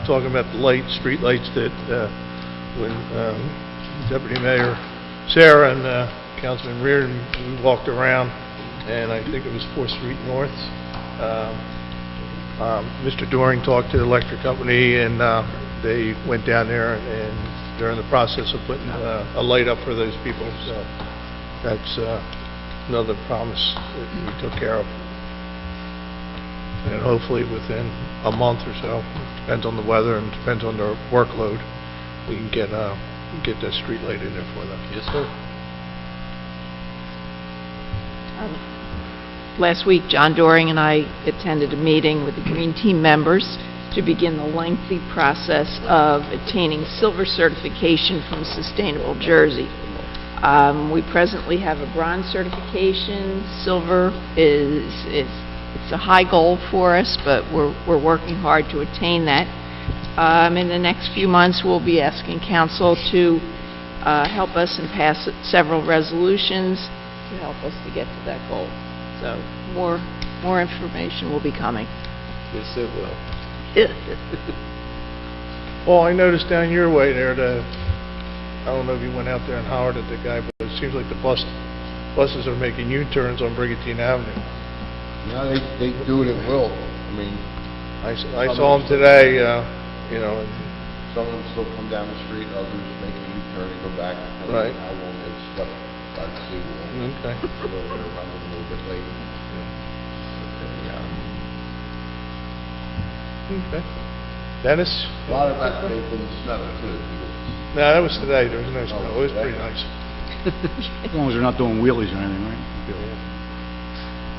Talking about the street lights that when Deputy Mayor Sarah and Councilman Reardon, we walked around, and I think it was 4th Street North. Mr. Doring talked to the electric company, and they went down there and during the process of putting a light up for those people. So that's another promise that we took care of. And hopefully within a month or so, depends on the weather and depends on their workload, we can get that street light in there for them. Yes, sir. last week, John Doring and I attended a meeting with the Green Team members to begin the lengthy process of attaining silver certification from Sustainable Jersey. We presently have a bronze certification. Silver it's a high goal for us, but we're working hard to attain that. In the next few months, we'll be asking council to help us and pass several resolutions to help us to get to that goal. So more information will be coming. Yes, it will. Well, I noticed down your way there I don't know if you went out there and hollered at the guy, but it seems like the buses are making U-turns on Brigantine Avenue. No, they do it at will. I mean... I saw them today, you know, and some of them still come down the street, others make a U-turn and go back. Right. How long they've stuck by the seawall. Okay. So they're running a little bit late. Okay. Dennis? A lot of that, they've been snowing too. No, that was today. There was no snow. It was pretty nice. As long as they're not doing wheelies or anything, right?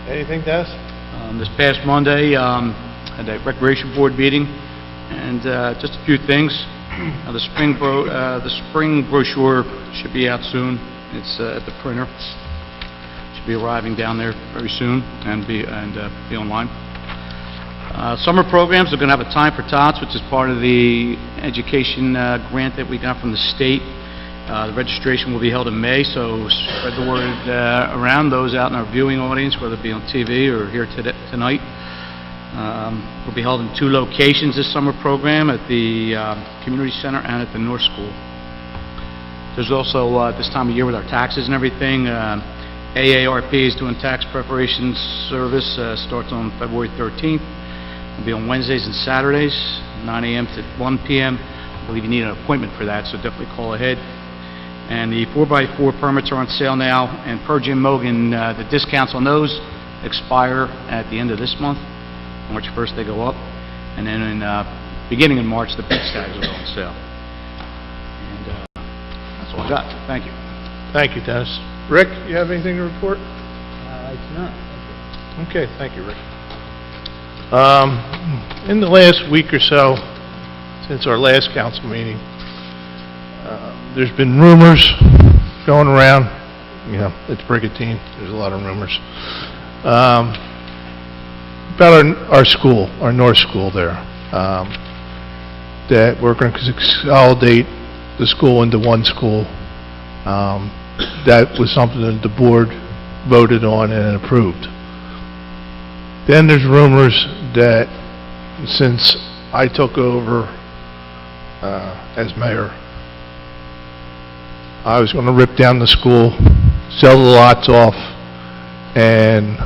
Anything, Dennis? This past Monday, had a recreation board meeting, and just a few things. The spring brochure should be out soon. It's at the printer. Should be arriving down there very soon and be online. Summer programs are going to have a Time for Tots, which is part of the education grant that we got from the state. The registration will be held in May, so spread the word around those out in our viewing audience, whether it be on TV or here tonight. Will be held in 2 locations this summer program, at the community center and at the North School. There's also, this time of year with our taxes and everything, AARP is doing tax preparation service, starts on February 13th. It'll be on Wednesdays and Saturdays, 9 a.m. to 1 p.m. I believe you need an appointment for that, so definitely call ahead. And the 4x4 permits are on sale now, and per Jim Mogan, the discounts on those expire at the end of this month. March 1st they go up, and then beginning in March the big stags will go on sale. And that's all I got. Thank you. Thank you, Dennis. Rick, you have anything to report? I do not. Okay, thank you, Rick. In the last week or so, since our last council meeting, there's been rumors going around. You know, it's Brigantine. There's a lot of rumors about our school, our North School there, that we're going to consolidate the school into one school. That was something that the board voted on and approved. Then there's rumors that since I took over as mayor, I was going to rip down the school, sell the lots off, and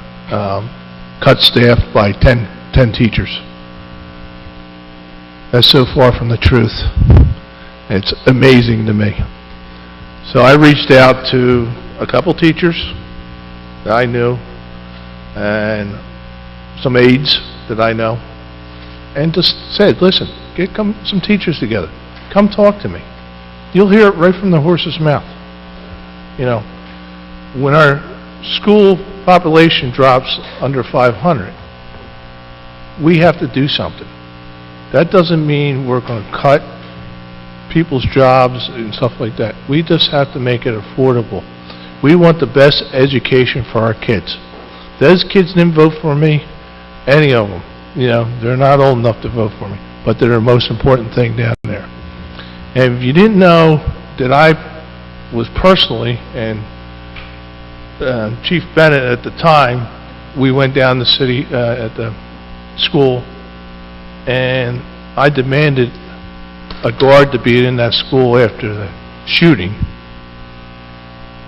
cut staff by 10 teachers. That's so far from the truth. It's amazing to me. So I reached out to a couple teachers that I knew and some aides that I know, and just said, listen, get some teachers together. Come talk to me. You'll hear it right from the horse's mouth. You know, when our school population drops under 500, we have to do something. That doesn't mean we're going to cut people's jobs and stuff like that. We just have to make it affordable. We want the best education for our kids. Those kids didn't vote for me, any of them. You know, they're not old enough to vote for me, but they're the most important thing down there. And if you didn't know that I was personally, and Chief Bennett at the time, we went down the city at the school, and I demanded a guard to be in that school after the shooting,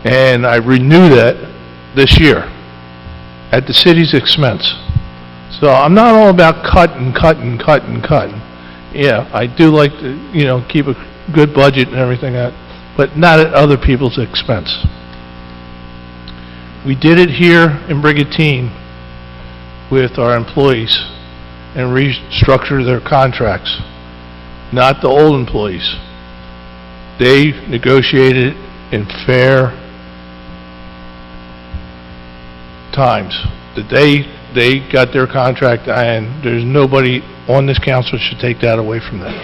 and I renew that this year at the city's expense. So I'm not all about cutting. Yeah, I do like to, you know, keep a good budget and everything, but not at other people's expense. We did it here in Brigantine with our employees and restructured their contracts, not the old employees. They negotiated in fair times that they got their contract, and there's nobody on this council should take that away from them.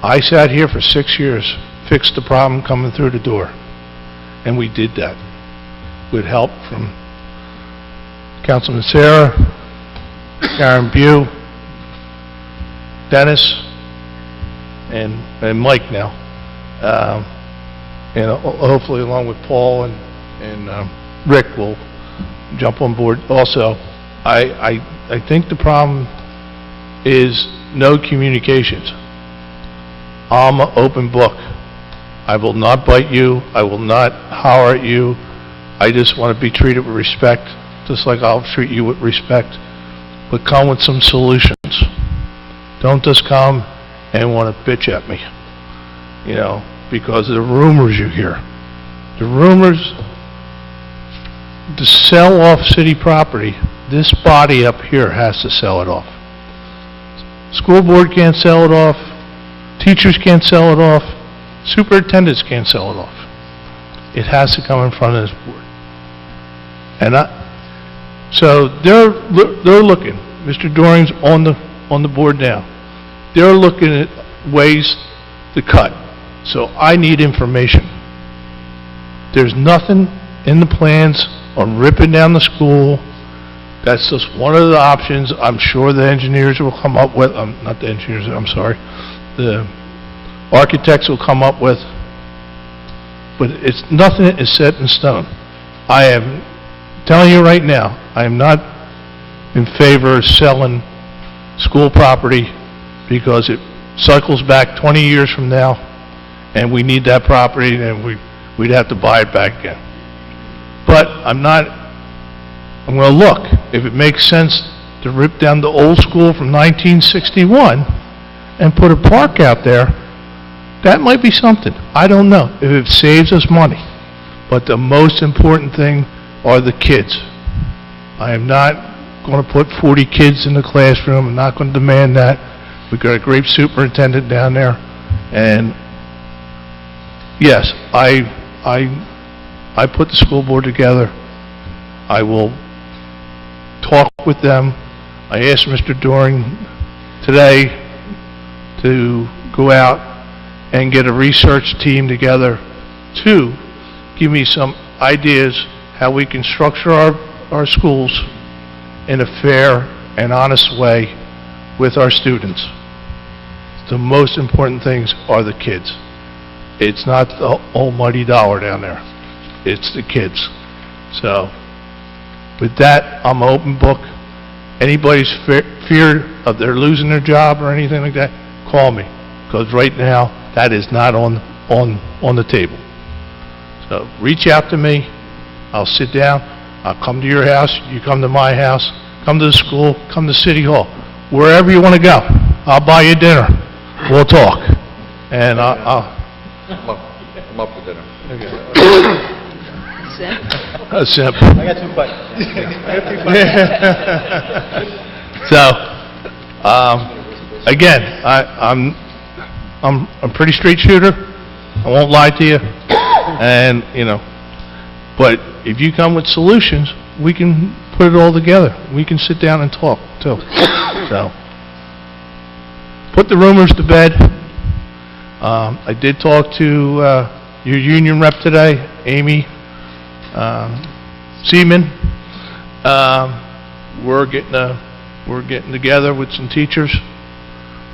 I sat here for 6 years, fixed the problem coming through the door, and we did that with help from Councilman Sarah, Karen Bew, Dennis, and Mike now. And hopefully along with Paul and Rick will jump on board also. I think the problem is no communications. I'm an open book. I will not bite you. I will not holler at you. I just want to be treated with respect, just like I'll treat you with respect. But come with some solutions. Don't just come and want to bitch at me, you know, because of the rumors you hear. The rumors to sell off city property, this body up here has to sell it off. School board can't sell it off. Teachers can't sell it off. Superintendents can't sell it off. It has to come in front of this board. And so they're looking. Mr. Doring's on the board now. They're looking at ways to cut. So I need information. There's nothing in the plans on ripping down the school. That's just one of the options. I'm sure the engineers will come up with, not the engineers, I'm sorry, the architects will come up with, but it's nothing is set in stone. I am telling you right now, I am not in favor of selling school property because it cycles back 20 years from now, and we need that property, and we'd have to buy it back again. But I'm going to look. If it makes sense to rip down the old school from 1961 and put a park out there, that might be something. I don't know if it saves us money. But the most important thing are the kids. I am not going to put 40 kids in the classroom. I'm not going to demand that. We've got a great superintendent down there. And yes, I put the school board together. I will talk with them. I asked Mr. Doring today to go out and get a research team together to give me some ideas how we can structure our schools in a fair and honest way with our students. The most important things are the kids. It's not the almighty dollar down there. It's the kids. So, with that, I'm an open book. Anybody's fear of their losing their job or anything like that, call me. Because right now, that is not on the table. So, reach out to me. I'll sit down. I'll come to your house. You come to my house. Come to the school. Come to City Hall. Wherever you want to go. I'll buy you dinner. We'll talk. And I'm up for dinner. A simp. I got 2 bites. So, again, I'm a pretty straight shooter. I won't lie to you. And, you know, but if you come with solutions, we can put it all together. We can sit down and talk, too. So, put the rumors to bed. I did talk to your union rep today, Amy Seaman. We're getting together with some teachers.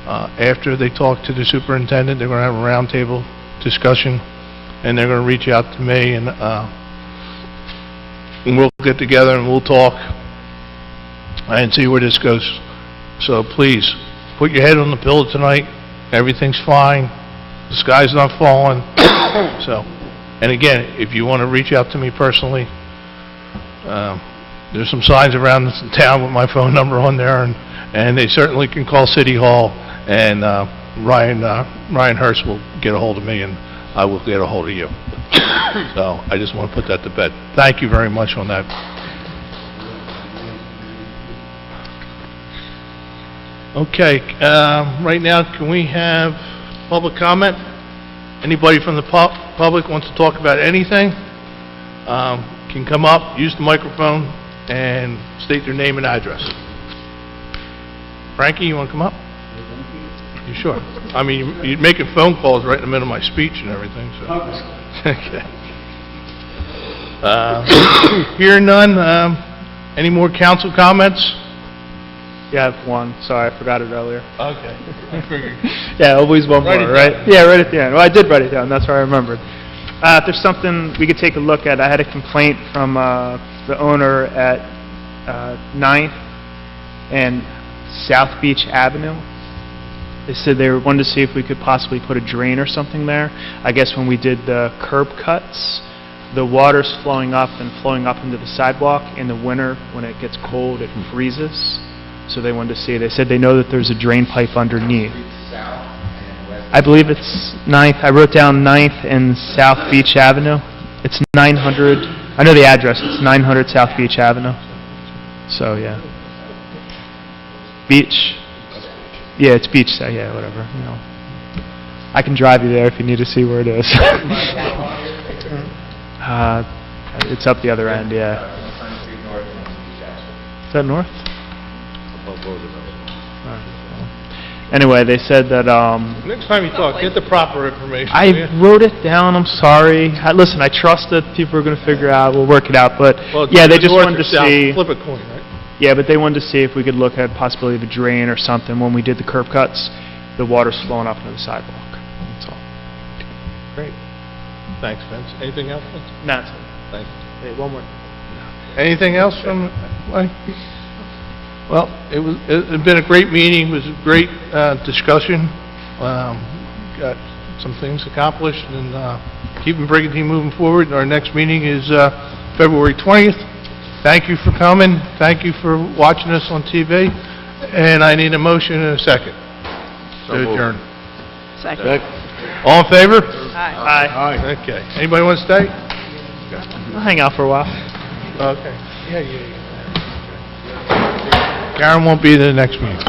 After they talk to the superintendent, they're going to have a roundtable discussion, and they're going to reach out to me, and we'll get together and we'll talk and see where this goes. So please, put your head on the pillow tonight. Everything's fine. The sky's not falling. So, and again, if you want to reach out to me personally, there's some signs around this town with my phone number on there, and they certainly can call City Hall, and Ryan Hurst will get a hold of me, and I will get a hold of you. So I just want to put that to bed. Thank you very much on that. Okay, right now, can we have public comment? Anybody from the public wants to talk about anything, can come up, use the microphone, and state their name and address. Frankie, you want to come up? You sure? I mean, you're making phone calls right in the middle of my speech and everything, so. Okay. Hearing none, any more council comments? Yeah, I have one. Sorry, I forgot it earlier. Okay. Yeah, always one Write more, it right? down. Yeah, right at the end. Well, I did write it down. That's where I remembered. If there's something we could take a look at, I had a complaint from the owner at 9th and South Beach Avenue. They said they wanted to see if we could possibly put a drain or something there. I guess when we did the curb cuts, the water's flowing up and flowing up into the sidewalk. In the winter, when it gets cold, it freezes. So they wanted to see. They said they know that there's a drain pipe underneath. I believe it's 9th. I wrote down 9th and South Beach Avenue. It's 900. I know the address. It's 900 South Beach Avenue. So, yeah. Beach. Yeah, it's beach. So, yeah, whatever. You know, I can drive you there if you need to see where it is. It's up the other end. Yeah. Is that north? Anyway, they said that. Next time you talk, get the proper information. I wrote it down. I'm sorry. Listen, I trust that people are going to figure out. We'll work it out. But Well, yeah, they the just north wanted or to south, see. Flip a coin, right? Yeah, but they wanted to see if we could look at possibility of a drain or something. When we did the curb cuts, the water's flowing up into the sidewalk. That's all. Great. Thanks, Vince. Anything else, Vince? No, that's it. Thank you. Hey, one more. Anything else from, well, it's been a great meeting, it was a great discussion. Got some things accomplished and keeping Brigantine moving forward. Our next meeting is February 20th. Thank you for coming, thank you for watching us on TV, and I need a motion and a second to adjourn. Second. All in favor? Aye. Aye. Okay. Anybody want to stay? I'll hang out for a while. Okay. Yeah. Karen won't be at the next meeting.